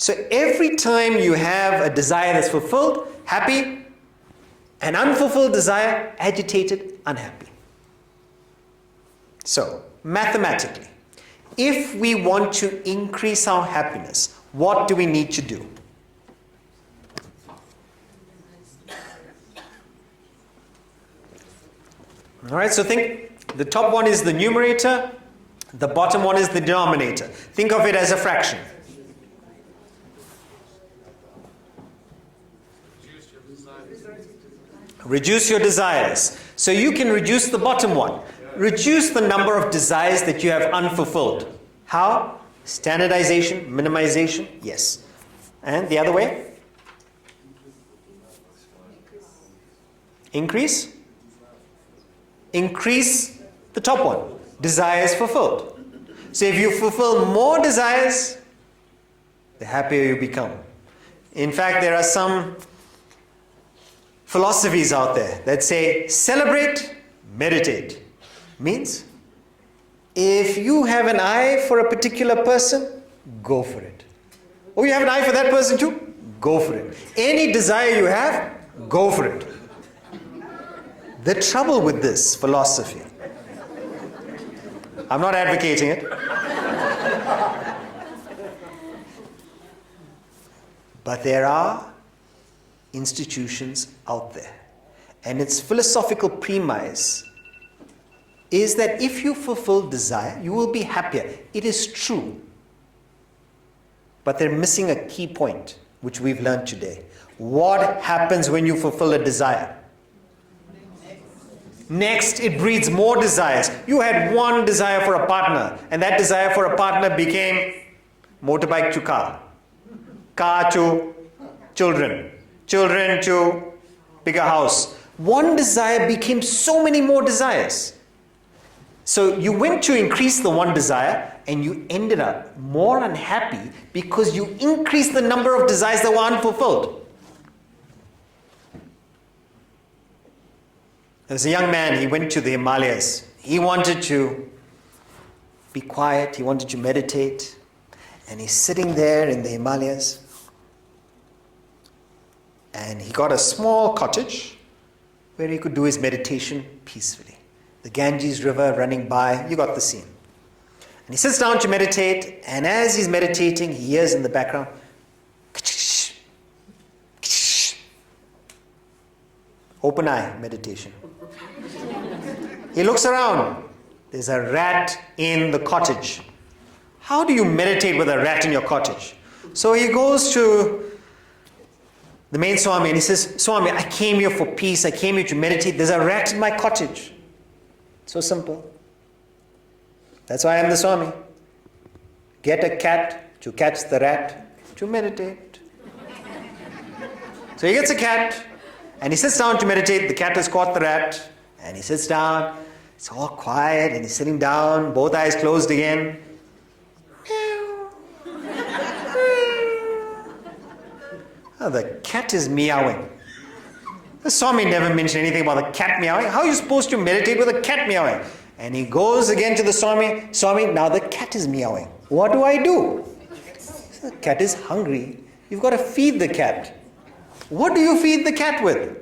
[SPEAKER 1] So every time you have a desire that's fulfilled, happy, an unfulfilled desire, agitated, unhappy. So, mathematically, if we want to increase our happiness, what do we need to do? All right, so think the top one is the numerator, the bottom one is the denominator. Think of it as a fraction. Reduce your desires. So you can reduce the bottom one. Reduce the number of desires that you have unfulfilled. How? Standardization, minimization, yes. And the other way? Increase? Increase the top one. Desires fulfilled. So if you fulfill more desires, the happier you become. In fact, there are some philosophies out there that say, celebrate, meditate. Means, if you have an eye for a particular person, go for it. Oh, you have an eye for that person too? Go for it. Any desire you have, go for it. The trouble with this philosophy, I'm not advocating it, but there are institutions out there, and its philosophical premise is that if you fulfill desire, you will be happier. It is true. But they're missing a key point, which we've learned today. What happens when you fulfill a desire? Next, it breeds more desires. You had one desire for a partner, and that desire for a partner became motorbike to car to children, children to bigger house. One desire became so many more desires. So you went to increase the one desire and you ended up more unhappy because you increased the number of desires that were unfulfilled. There was a young man, he went to the Himalayas. He wanted to be quiet, he wanted to meditate, and he's sitting there in the Himalayas and he got a small cottage where he could do his meditation peacefully. The Ganges River running by, you got the scene. And he sits down to meditate, and as he's meditating, he hears in the background, open eye meditation. He looks around. There's a rat in the cottage. How do you meditate with a rat in your cottage? So he goes to the main Swami and he says, Swami, I came here for peace. I came here to meditate. There's a rat in my cottage. So simple. That's why I'm the Swami. Get a cat to catch the rat to meditate. So he gets a cat and he sits down to meditate. The cat has caught the rat and he sits down. It's all quiet and he's sitting down, both eyes closed again. Oh, the cat is meowing. The Swami never mentioned anything about the cat meowing. How are you supposed to meditate with a cat meowing? And he goes again to the Swami. Swami, now the cat is meowing. What do I do? The cat is hungry. You've got to feed the cat. What do you feed the cat with?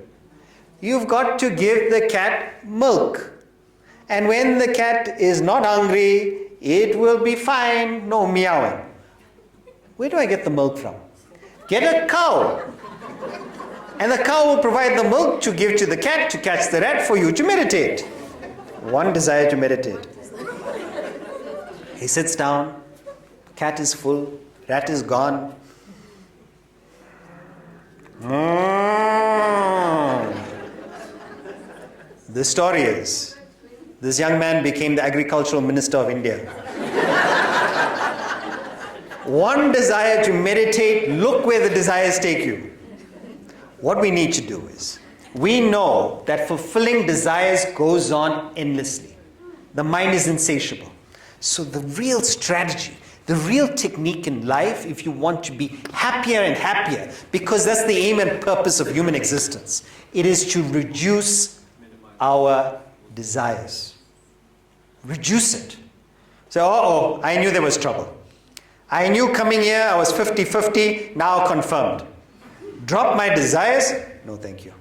[SPEAKER 1] You've got to give the cat milk. And when the cat is not hungry, it will be fine. No meowing. Where do I get the milk from? Get a cow. And the cow will provide the milk to give to the cat to catch the rat for you to meditate. One desire to meditate. He sits down. Cat is full. Rat is gone. The story is, this young man became the agricultural minister of India. One desire to meditate, look where the desires take you. What we need to do is, we know that fulfilling desires goes on endlessly. The mind is insatiable. So the real strategy, the real technique in life, if you want to be happier and happier, because that's the aim and purpose of human existence, it is to reduce our desires. Reduce it. So, I knew there was trouble. I knew coming here I was 50-50, now confirmed. Drop my desires? No, thank you.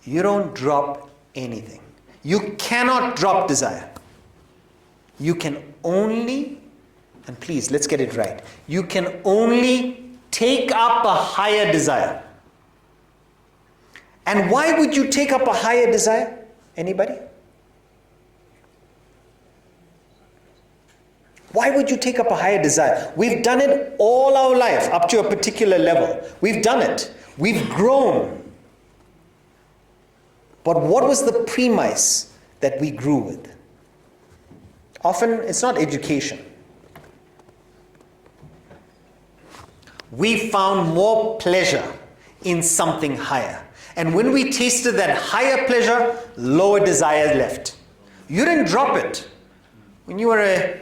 [SPEAKER 1] You don't drop anything. You cannot drop desire. You can only, and please, let's get it right. You can only take up a higher desire. And why would you take up a higher desire? Anybody? Why would you take up a higher desire? We've done it all our life up to a particular level. We've done it. We've grown. But what was the premise that we grew with? Often it's not education. We found more pleasure in something higher. And when we tasted that higher pleasure, lower desires left. You didn't drop it. When you were a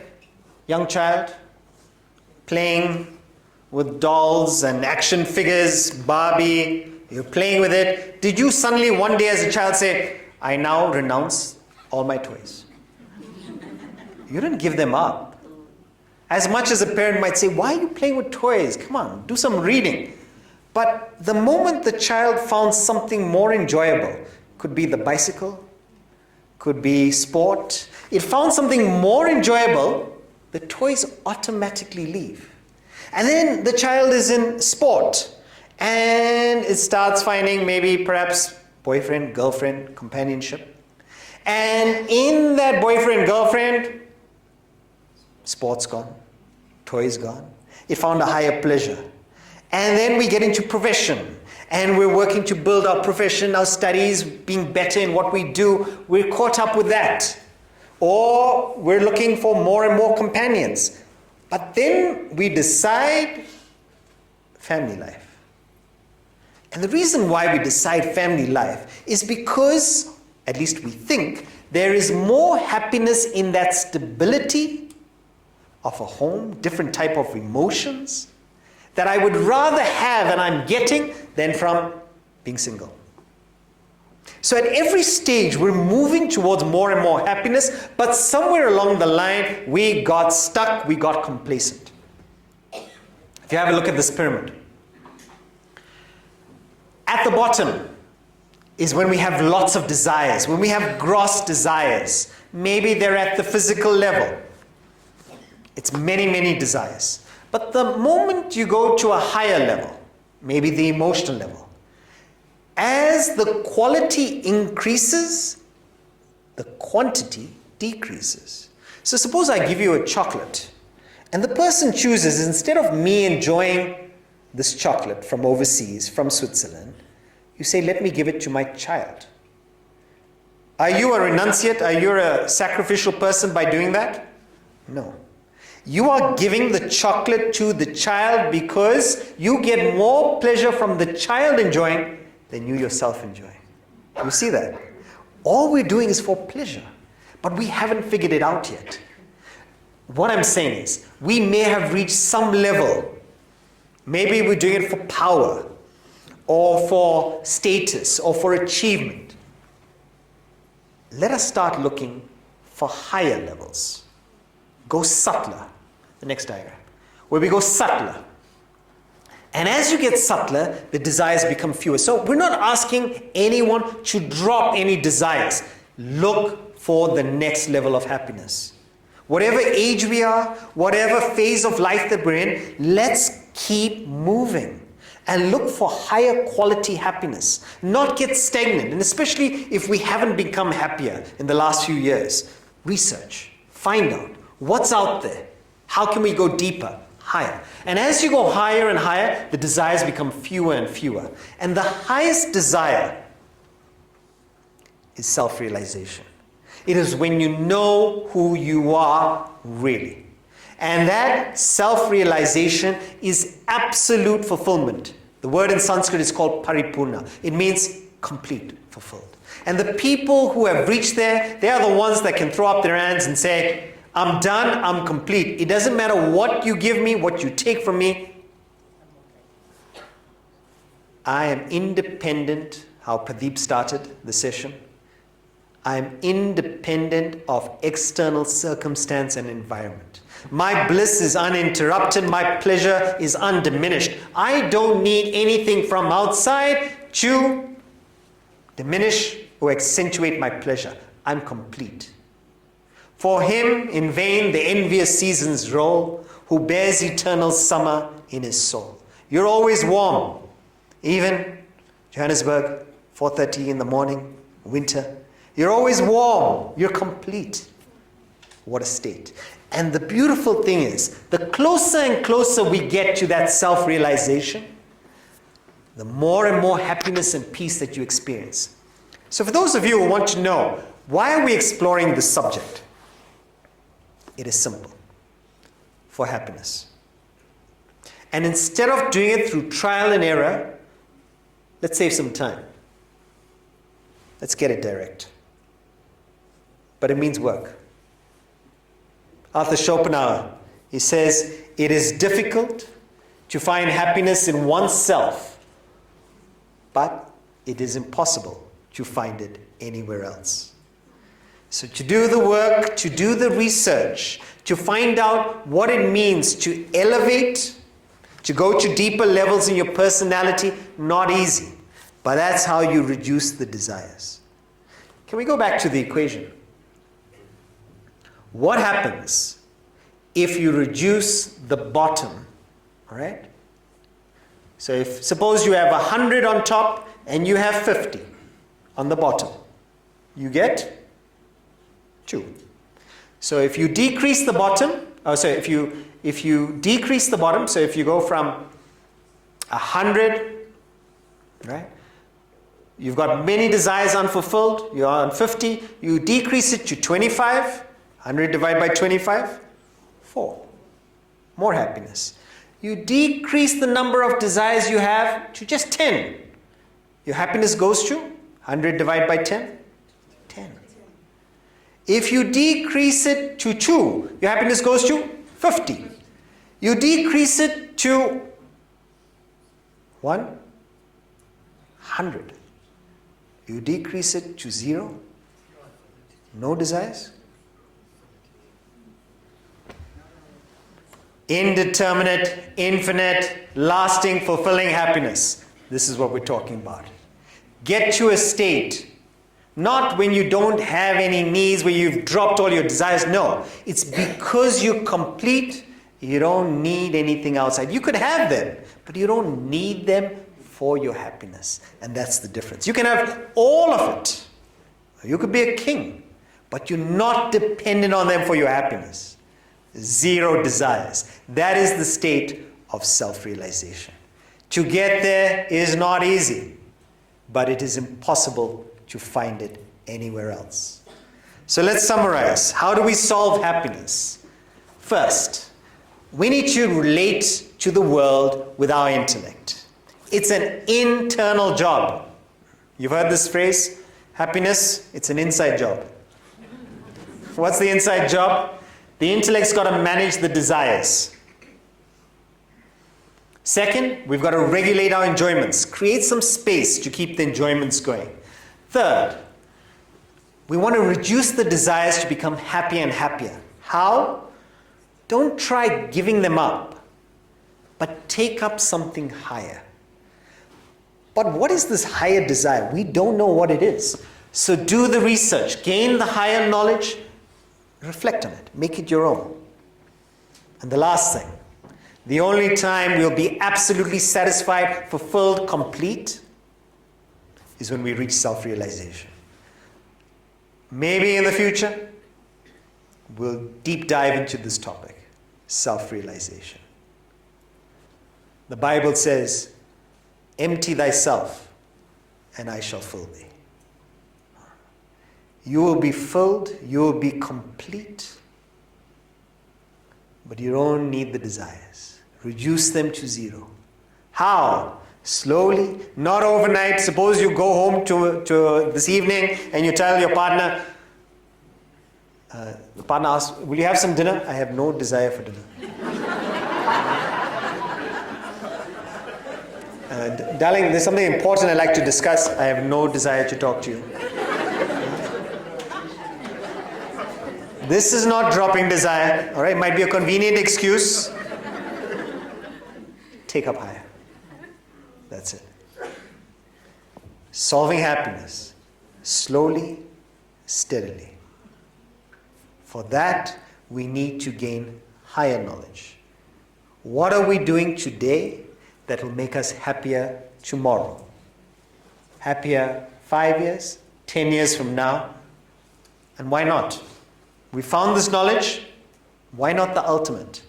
[SPEAKER 1] young child, playing with dolls and action figures, Barbie, you're playing with it. Did you suddenly one day as a child say, I now renounce all my toys? You didn't give them up. As much as a parent might say, why are you playing with toys? Come on, do some reading. But the moment the child found something more enjoyable, could be the bicycle, could be sport, it found something more enjoyable, the toys automatically leave. And then the child is in sport and it starts finding maybe perhaps boyfriend, girlfriend, companionship. And in that boyfriend, girlfriend, sports gone, toys gone. It found a higher pleasure. And then we get into profession. And we're working to build our profession, our studies, being better in what we do. We're caught up with that. Or we're looking for more and more companions. But then we decide family life. And the reason why we decide family life is because, at least we think, there is more happiness in that stability of a home, different type of emotions, that I would rather have and I'm getting than from being single. So at every stage, we're moving towards more and more happiness, but somewhere along the line, we got stuck, we got complacent. If you have a look at this pyramid, at the bottom is when we have lots of desires, when we have gross desires. Maybe they're at the physical level. It's many, many desires. But the moment you go to a higher level, maybe the emotional level, as the quality increases, the quantity decreases. So suppose I give you a chocolate, and the person chooses, instead of me enjoying this chocolate from overseas, from Switzerland, you say, let me give it to my child. Are you a renunciate? Are you a sacrificial person by doing that? No. You are giving the chocolate to the child because you get more pleasure from the child enjoying than you yourself enjoy. You see that? All we're doing is for pleasure, but we haven't figured it out yet. What I'm saying is, we may have reached some level. Maybe we're doing it for power, or for status, or for achievement. Let us start looking for higher levels. Go subtler. The next diagram. Where we go subtler. And as you get subtler, the desires become fewer. So we're not asking anyone to drop any desires. Look for the next level of happiness. Whatever age we are, whatever phase of life that we're in, let's keep moving and look for higher quality happiness. Not get stagnant, and especially if we haven't become happier in the last few years. Research, find out what's out there. How can we go deeper, higher? And as you go higher and higher, the desires become fewer and fewer. And the highest desire is self-realization. It is when you know who you are really. And that self-realization is absolute fulfillment. The word in Sanskrit is called paripurna. It means complete, fulfilled. And the people who have reached there, they are the ones that can throw up their hands and say, I'm done, I'm complete. It doesn't matter what you give me, what you take from me. I am independent, how Pradeep started the session. I am independent of external circumstance and environment. My bliss is uninterrupted. My pleasure is undiminished. I don't need anything from outside to diminish or accentuate my pleasure. I'm complete. For him, in vain, the envious seasons roll, who bears eternal summer in his soul. You're always warm. Even Johannesburg, 4:30 in the morning, winter. You're always warm. You're complete. What a state. And the beautiful thing is, the closer and closer we get to that self-realization, the more and more happiness and peace that you experience. So for those of you who want to know, why are we exploring this subject? It is simple. For happiness. And instead of doing it through trial and error, let's save some time. Let's get it direct. But it means work. Arthur Schopenhauer, he says, it is difficult to find happiness in oneself, but it is impossible to find it anywhere else. So to do the work, to do the research, to find out what it means to elevate, to go to deeper levels in your personality, not easy. But that's how you reduce the desires. Can we go back to the equation? What happens if you reduce the bottom, all right? So if, suppose you have 100 on top and you have 50 on the bottom. You get 2. So if you decrease the bottom, if you decrease the bottom, so if you go from 100, right? You've got many desires unfulfilled, you're on 50, you decrease it to 25, 100 divided by 25, 4. More happiness. You decrease the number of desires you have to just 10. Your happiness goes to 100 divided by 10, 10. If you decrease it to 2, your happiness goes to 50. You decrease it to 100. You decrease it to 0. No desires. Indeterminate, infinite, lasting, fulfilling happiness. This is what we're talking about. Get to a state, not when you don't have any needs, where you've dropped all your desires. No, it's because you're complete, you don't need anything outside. You could have them, but you don't need them for your happiness. And that's the difference. You can have all of it. You could be a king, but you're not dependent on them for your happiness. 0 desires. That is the state of self-realization. To get there is not easy, but it is impossible to find it anywhere else. So let's summarize. How do we solve happiness? First, we need to relate to the world with our intellect. It's an internal job. You've heard this phrase, happiness, it's an inside job. What's the inside job? The intellect's got to manage the desires. Second, we've got to regulate our enjoyments. Create some space to keep the enjoyments going. Third, we want to reduce the desires to become happier and happier. How? Don't try giving them up, but take up something higher. But what is this higher desire? We don't know what it is. So do the research, gain the higher knowledge, reflect on it, make it your own. And the last thing, the only time we'll be absolutely satisfied, fulfilled, complete is when we reach self-realization. Maybe in the future, we'll deep dive into this topic, self-realization. The Bible says, empty thyself, and I shall fill thee. You will be filled, you will be complete, but you don't need the desires. Reduce them to 0. How? Slowly, not overnight. Suppose you go home to this evening and you tell your partner, the partner asks, will you have some dinner? I have no desire for dinner. Darling, there's something important I'd like to discuss. I have no desire to talk to you. This is not dropping desire, all right? Might be a convenient excuse. Take up higher. That's it. Solving happiness, slowly, steadily. For that, we need to gain higher knowledge. What are we doing today that will make us happier tomorrow? Happier 5 years, 10 years from now? And why not? We found this knowledge. Why not the ultimate?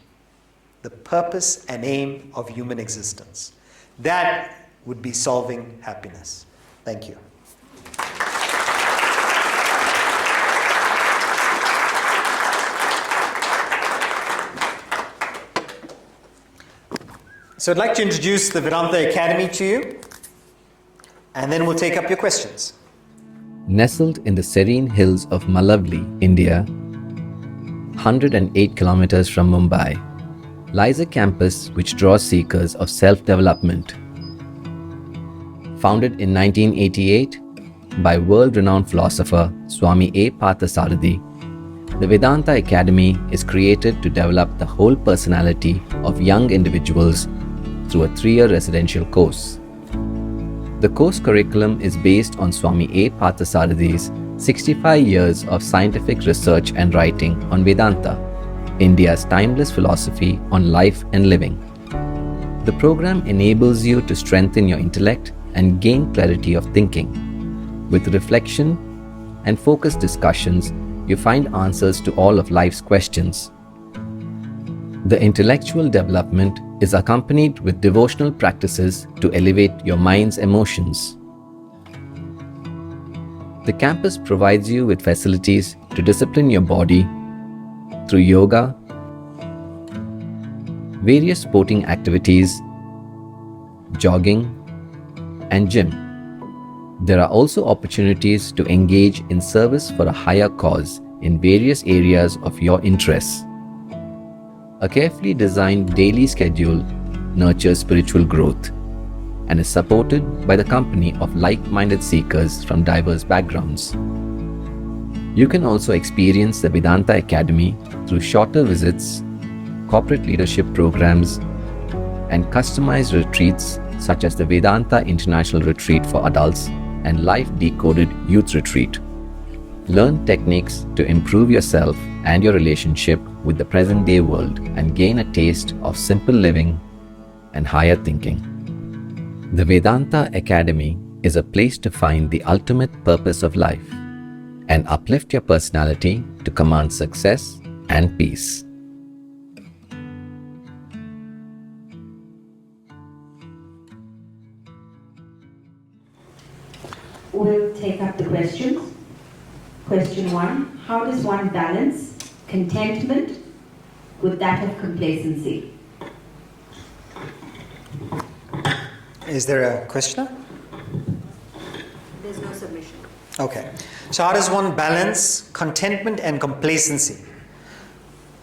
[SPEAKER 1] The purpose and aim of human existence. That would be solving happiness. Thank you. So I'd like to introduce the Vedanta Academy to you, and then we'll take up your questions.
[SPEAKER 2] Nestled in the serene hills of Malavli, India, 108 kilometers from Mumbai, lies a campus which draws seekers of self-development. Founded in 1988 by world-renowned philosopher Swami A. Parthasarathy, the Vedanta Academy is created to develop the whole personality of young individuals through a 3-year residential course. The course curriculum is based on Swami A. Parthasarathy's 65 years of scientific research and writing on Vedanta, India's timeless philosophy on life and living. The program enables you to strengthen your intellect and gain clarity of thinking. With reflection and focused discussions, you find answers to all of life's questions. The intellectual development is accompanied with devotional practices to elevate your mind's emotions. The campus provides you with facilities to discipline your body through yoga, various sporting activities, jogging, and gym. There are also opportunities to engage in service for a higher cause in various areas of your interests. A carefully designed daily schedule nurtures spiritual growth and is supported by the company of like-minded seekers from diverse backgrounds. You can also experience the Vedanta Academy through shorter visits, corporate leadership programs, and customized retreats such as the Vedanta International Retreat for Adults and Life Decoded Youth Retreat. Learn techniques to improve yourself and your relationship with the present-day world and gain a taste of simple living and higher thinking. The Vedanta Academy is a place to find the ultimate purpose of life and uplift your personality to command success and peace.
[SPEAKER 3] We'll take up the questions. Question 1. How does one balance contentment with that of complacency?
[SPEAKER 1] Is there a questioner?
[SPEAKER 3] There's no submission.
[SPEAKER 1] Okay. So how does one balance contentment and complacency?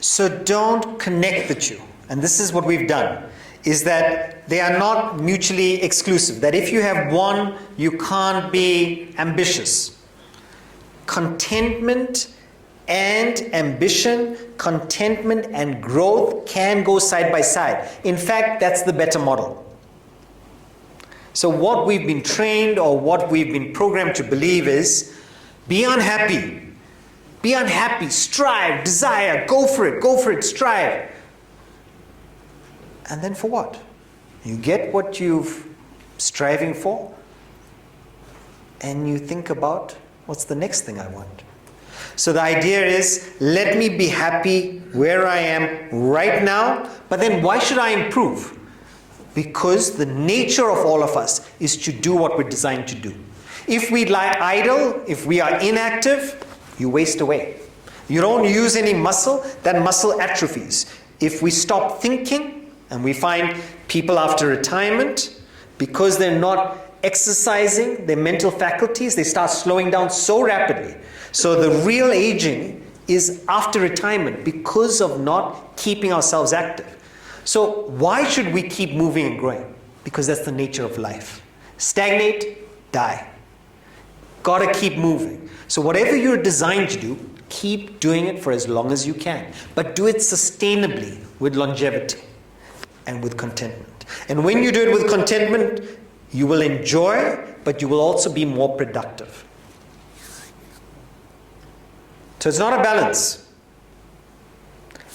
[SPEAKER 1] So don't connect the two. And this is what we've done, is that they are not mutually exclusive. That if you have one, you can't be ambitious. Contentment and ambition, contentment and growth can go side by side. In fact, that's the better model. So what we've been trained or what we've been programmed to believe is, be unhappy. Be unhappy, strive, desire, go for it, strive. And then for what? You get what you've striving for, and you think about, what's the next thing I want? So the idea is, let me be happy where I am right now, but then why should I improve? Because the nature of all of us is to do what we're designed to do. If we lie idle, if we are inactive, you waste away. You don't use any muscle, that muscle atrophies. If we stop thinking, and we find people after retirement, because they're not exercising their mental faculties, they start slowing down so rapidly. So the real aging is after retirement because of not keeping ourselves active. So why should we keep moving and growing? Because that's the nature of life. Stagnate, die. Gotta keep moving. So whatever you're designed to do, keep doing it for as long as you can. But do it sustainably, with longevity and with contentment. And when you do it with contentment, you will enjoy, but you will also be more productive. So it's not a balance.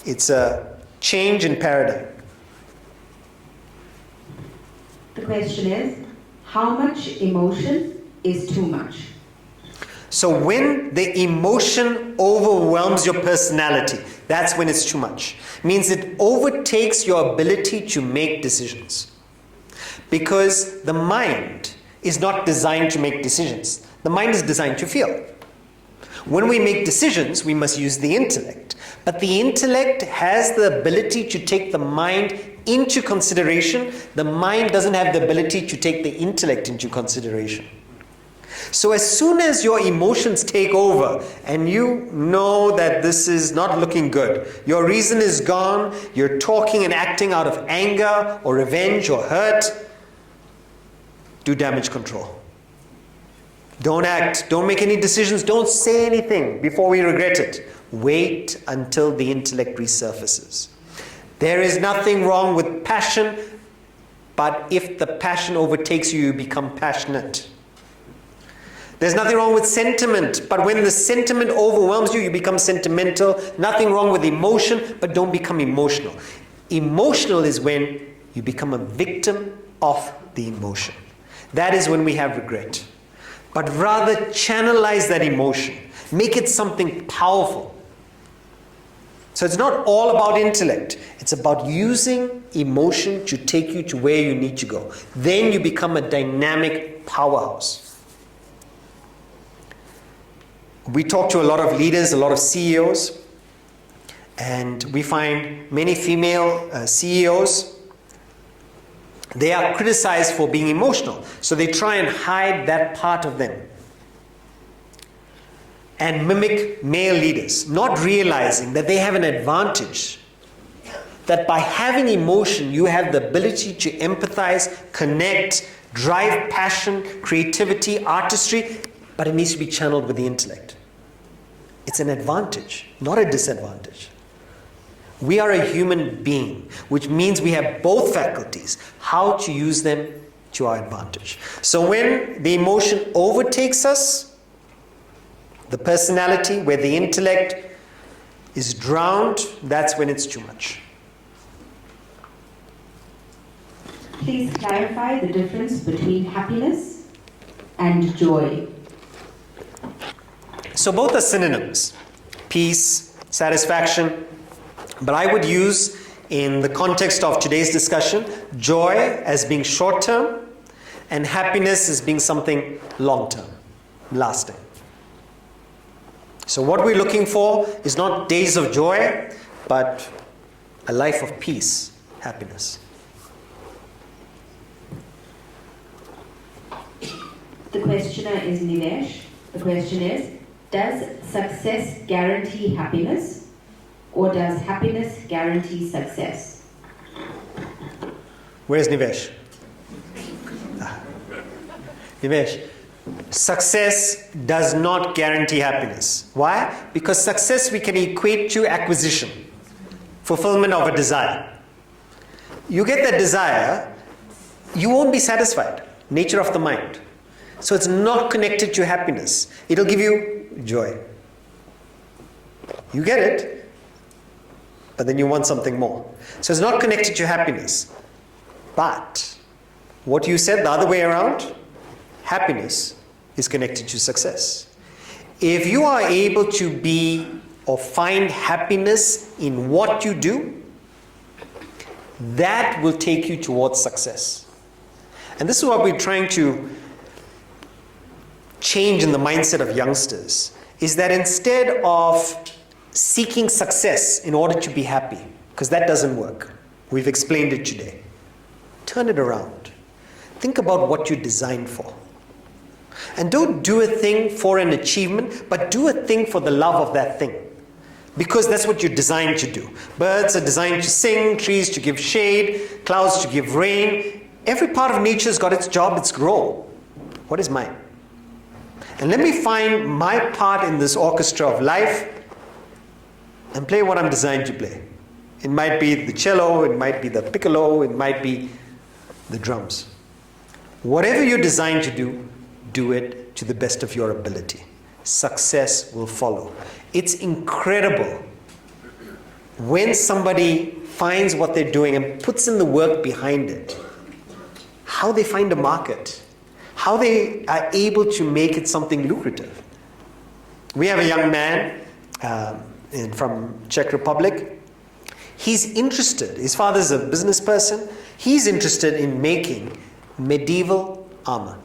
[SPEAKER 1] It's a change in paradigm.
[SPEAKER 3] The question is, how much emotion is too much?
[SPEAKER 1] So when the emotion overwhelms your personality, that's when it's too much. It means it overtakes your ability to make decisions. Because the mind is not designed to make decisions. The mind is designed to feel. When we make decisions, we must use the intellect. But the intellect has the ability to take the mind into consideration. The mind doesn't have the ability to take the intellect into consideration. So as soon as your emotions take over and you know that this is not looking good, your reason is gone, you're talking and acting out of anger or revenge or hurt, do damage control. Don't act, don't make any decisions, don't say anything before we regret it. Wait until the intellect resurfaces. There is nothing wrong with passion, but if the passion overtakes you, you become passionate. There's nothing wrong with sentiment, but when the sentiment overwhelms you, you become sentimental. Nothing wrong with emotion, but don't become emotional. Emotional is when you become a victim of the emotion. That is when we have regret. But rather channelize that emotion. Make it something powerful. So it's not all about intellect. It's about using emotion to take you to where you need to go. Then you become a dynamic powerhouse. We talk to a lot of leaders, a lot of CEOs, and we find many female CEOs, they are criticized for being emotional. So they try and hide that part of them and mimic male leaders, not realizing that they have an advantage. That by having emotion, you have the ability to empathize, connect, drive passion, creativity, artistry, but it needs to be channeled with the intellect. It's an advantage, not a disadvantage. We are a human being, which means we have both faculties, how to use them to our advantage. So when the emotion overtakes us, the personality, where the intellect is drowned, that's when it's too much.
[SPEAKER 3] Please clarify the difference between happiness and joy.
[SPEAKER 1] So both are synonyms, peace, satisfaction, but I would use, in the context of today's discussion, joy as being short-term and happiness as being something long-term, lasting. So what we're looking for is not days of joy, but a life of peace, happiness.
[SPEAKER 3] The questioner is Nilesh. The question is, does success guarantee happiness, or does happiness guarantee success?
[SPEAKER 1] Where's Nivesh? Nivesh, success does not guarantee happiness. Why? Because success we can equate to acquisition, fulfillment of a desire. You get that desire, you won't be satisfied. Nature of the mind. So it's not connected to happiness. It'll give you joy. You get it, but then you want something more. So it's not connected to happiness. But what you said the other way around, happiness is connected to success. If you are able to be or find happiness in what you do, that will take you towards success. And this is what we're trying to change in the mindset of youngsters, is that instead of seeking success in order to be happy, because that doesn't work, we've explained it today, turn it around. Think about what you're designed for. And don't do a thing for an achievement, but do a thing for the love of that thing. Because that's what you're designed to do. Birds are designed to sing, trees to give shade, clouds to give rain. Every part of nature's got its job, its role. What is mine? And let me find my part in this orchestra of life and play what I'm designed to play. It might be the cello, it might be the piccolo, it might be the drums. Whatever you're designed to do, do it to the best of your ability. Success will follow. It's incredible when somebody finds what they're doing and puts in the work behind it, how they find a market, how they are able to make it something lucrative. We have a young man from Czech Republic. He's interested, his father's a business person, he's interested in making medieval armor.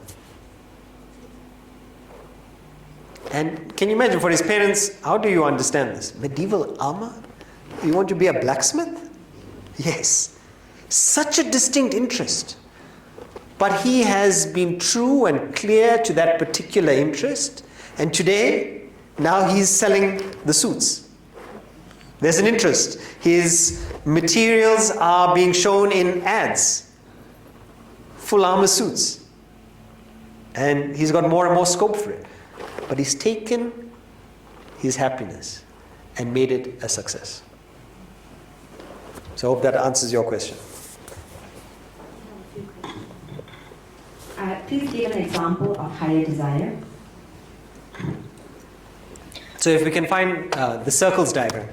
[SPEAKER 1] And can you imagine for his parents, how do you understand this? Medieval armor? You want to be a blacksmith? Yes. Such a distinct interest. But he has been true and clear to that particular interest. And today, now he's selling the suits. There's an interest. His materials are being shown in ads. Full armor suits. And he's got more and more scope for it. But he's taken his happiness and made it a success. So I hope that answers your question.
[SPEAKER 3] Please give an example of higher desire.
[SPEAKER 1] So if we can find the circles diagram.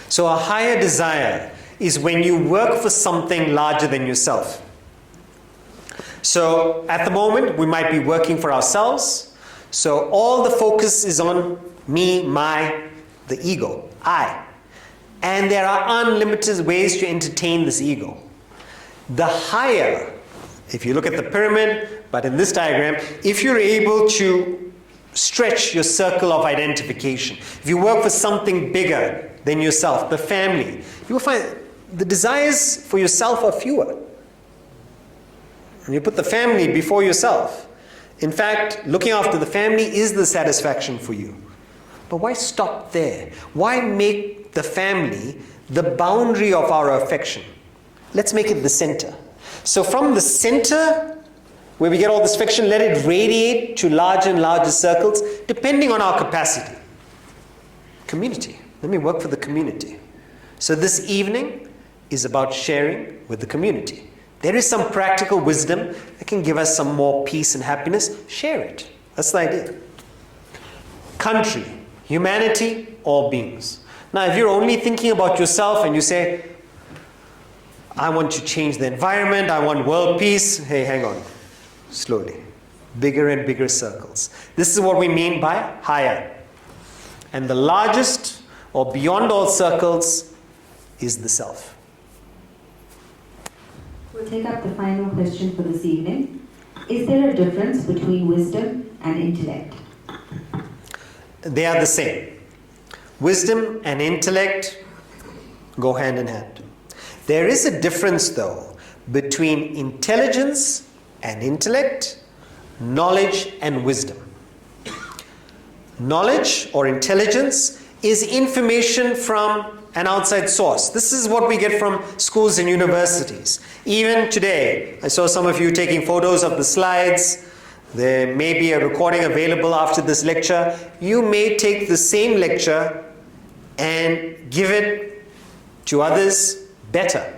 [SPEAKER 1] So a higher desire is when you work for something larger than yourself. So at the moment, we might be working for ourselves. So all the focus is on Me, my, the ego, I. And there are unlimited ways to entertain this ego. The higher, if you look at the pyramid, but in this diagram, if you're able to stretch your circle of identification, if you work for something bigger than yourself, the family, you will find the desires for yourself are fewer. And you put the family before yourself. In fact, looking after the family is the satisfaction for you. But why stop there? Why make the family the boundary of our affection? Let's make it the center. So from the center, where we get all this affection, let it radiate to larger and larger circles, depending on our capacity. Community. Let me work for the community. So this evening is about sharing with the community. There is some practical wisdom that can give us some more peace and happiness. Share it. That's the idea. Country, humanity, all beings. Now, if you're only thinking about yourself and you say, I want to change the environment, I want world peace. Hey, hang on. Slowly. Bigger and bigger circles. This is what we mean by higher. And the largest, or beyond all circles, is the self.
[SPEAKER 3] We'll take up the final question for this evening. Is there a difference between wisdom and intellect?
[SPEAKER 1] They are the same. Wisdom and intellect go hand in hand. There is a difference, though, between intelligence and intellect, knowledge and wisdom. Knowledge or intelligence is information from an outside source. This is what we get from schools and universities. Even today, I saw some of you taking photos of the slides. There may be a recording available after this lecture. You may take the same lecture and give it to others better.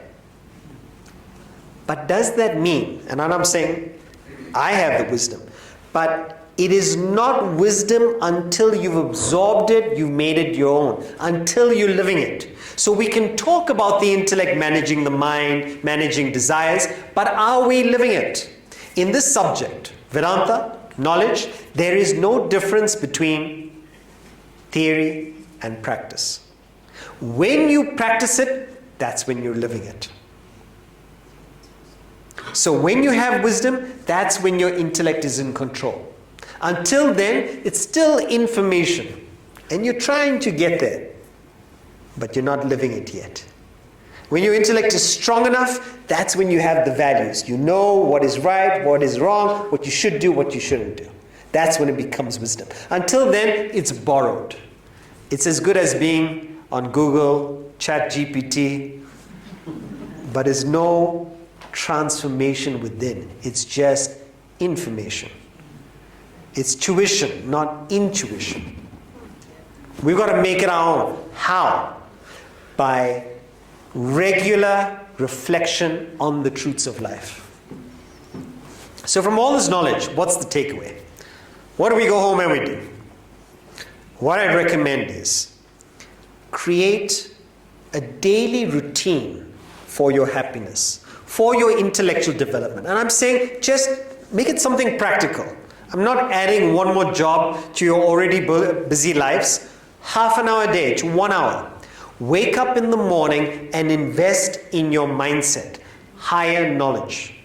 [SPEAKER 1] But does that mean, and I'm saying I have the wisdom, but it is not wisdom until you've absorbed it, you've made it your own, until you're living it. So we can talk about the intellect managing the mind, managing desires, but are we living it? In this subject, Vedanta, knowledge, there is no difference between theory and practice. When you practice it, that's when you're living it. So when you have wisdom, that's when your intellect is in control. Until then, it's still information. And you're trying to get there, but you're not living it yet. When your intellect is strong enough, that's when you have the values. You know what is right, what is wrong, what you should do, what you shouldn't do. That's when it becomes wisdom. Until then, it's borrowed. It's as good as being on Google, ChatGPT, but there's no transformation within. It's just information. It's tuition, not intuition. We've got to make it our own. How? By regular reflection on the truths of life. So from all this knowledge, what's the takeaway? What do we go home and we do? What I recommend is create a daily routine for your happiness, for your intellectual development. And I'm saying just make it something practical. I'm not adding one more job to your already busy lives. Half an hour a day to 1 hour. Wake up in the morning and invest in your mindset. Higher knowledge.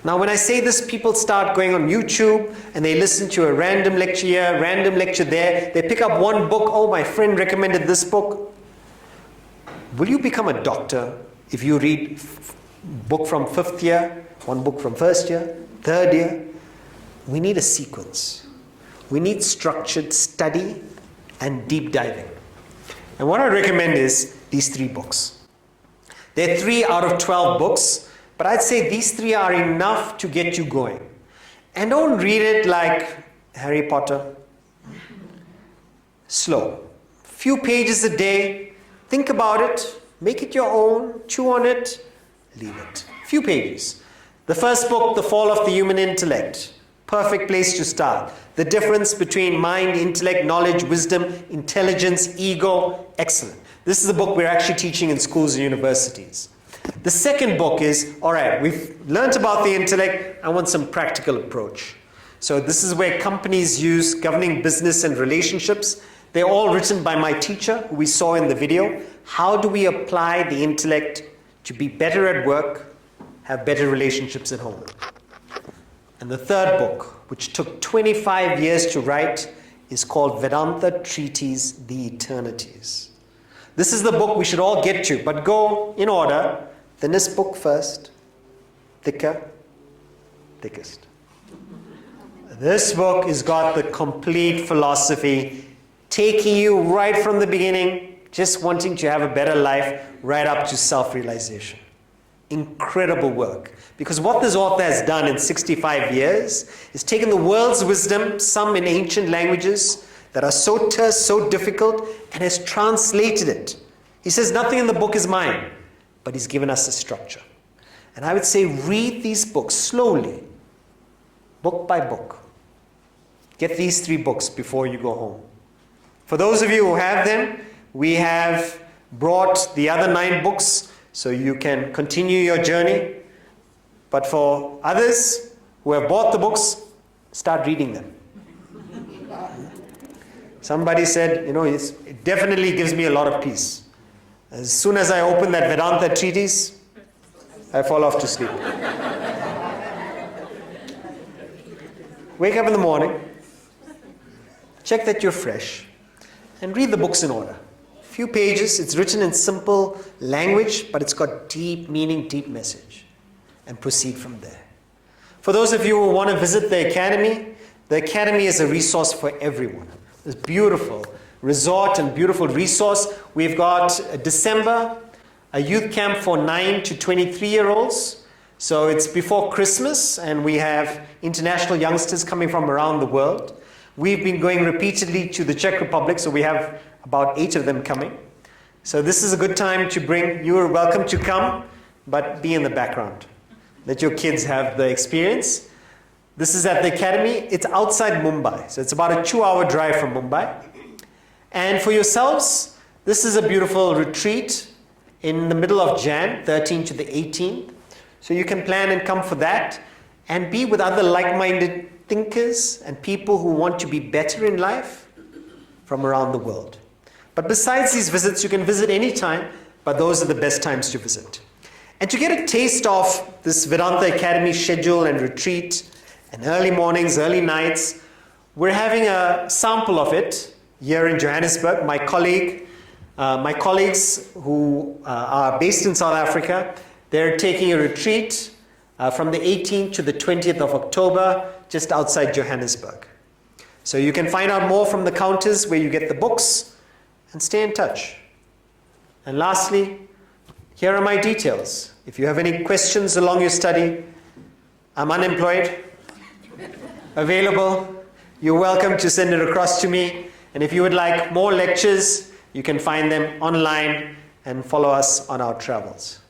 [SPEAKER 1] Now when I say this, people start going on YouTube and they listen to a random lecture here, random lecture there. They pick up one book. Oh, my friend recommended this book. Will you become a doctor if you read book from 5th year, one book from 1st year, 3rd year? We need a sequence. We need structured study and deep diving. And what I recommend is these 3 books. There are 3 out of 12 books, but I'd say these 3 are enough to get you going. And don't read it like Harry Potter. Slow. Few pages a day. Think about it. Make it your own. Chew on it. Leave it. Few pages. The first book, The Fall of the Human Intellect. Perfect place to start. The difference between mind, intellect, knowledge, wisdom, intelligence, ego. Excellent. This is a book we're actually teaching in schools and universities. The second book is, all right, we've learned about the intellect. I want some practical approach. So this is where companies use governing business and relationships. They're all written by my teacher, who we saw in the video. How do we apply the intellect to be better at work, have better relationships at home? And the third book, which took 25 years to write, is called Vedanta Treatise, The Eternities. This is the book we should all get to, but go in order. Then this book first, thicker, thickest. This book has got the complete philosophy, taking you right from the beginning, just wanting to have a better life, right up to self-realization. Incredible work. Because what this author has done in 65 years is taken the world's wisdom, some in ancient languages that are so terse, so difficult, and has translated it. He says nothing in the book is mine, but he's given us a structure. And I would say read these books slowly, book by book. Get these 3 books before you go home. For those of you who have them, we have brought the other 9 books so you can continue your journey. But for others who have bought the books, start reading them. Somebody said, it definitely gives me a lot of peace. As soon as I open that Vedanta treatise, I fall off to sleep. Wake up in the morning, check that you're fresh, and read the books in order. Few pages, it's written in simple language, but it's got deep meaning, deep message. And proceed from there. For those of you who want to visit the Academy is a resource for everyone. It's beautiful resort and beautiful resource. We've got December, a youth camp for 9 to 23-year-olds. So it's before Christmas, and we have international youngsters coming from around the world. We've been going repeatedly to the Czech Republic, so we have about 8 of them coming. So this is a good time to bring, you are welcome to come, but be in the background. Let your kids have the experience. This is at the Academy. It's outside Mumbai. So it's about a 2-hour drive from Mumbai. And for yourselves, this is a beautiful retreat in the middle of Jan, 13th to the 18th. So you can plan and come for that and be with other like-minded thinkers and people who want to be better in life from around the world. But besides these visits, you can visit anytime, but those are the best times to visit. And to get a taste of this Vedanta Academy schedule and retreat, and early mornings, early nights, we're having a sample of it here in Johannesburg. My colleagues who are based in South Africa, they're taking a retreat from the 18th to the 20th of October, just outside Johannesburg. So you can find out more from the counters where you get the books, and stay in touch. And lastly, here are my details. If you have any questions along your study, I'm unemployed, available. You're welcome to send it across to me. And if you would like more lectures, you can find them online and follow us on our travels.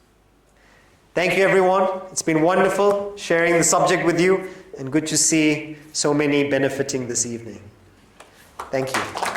[SPEAKER 1] Thank you, everyone. It's been wonderful sharing the subject with you, and good to see so many benefiting this evening. Thank you.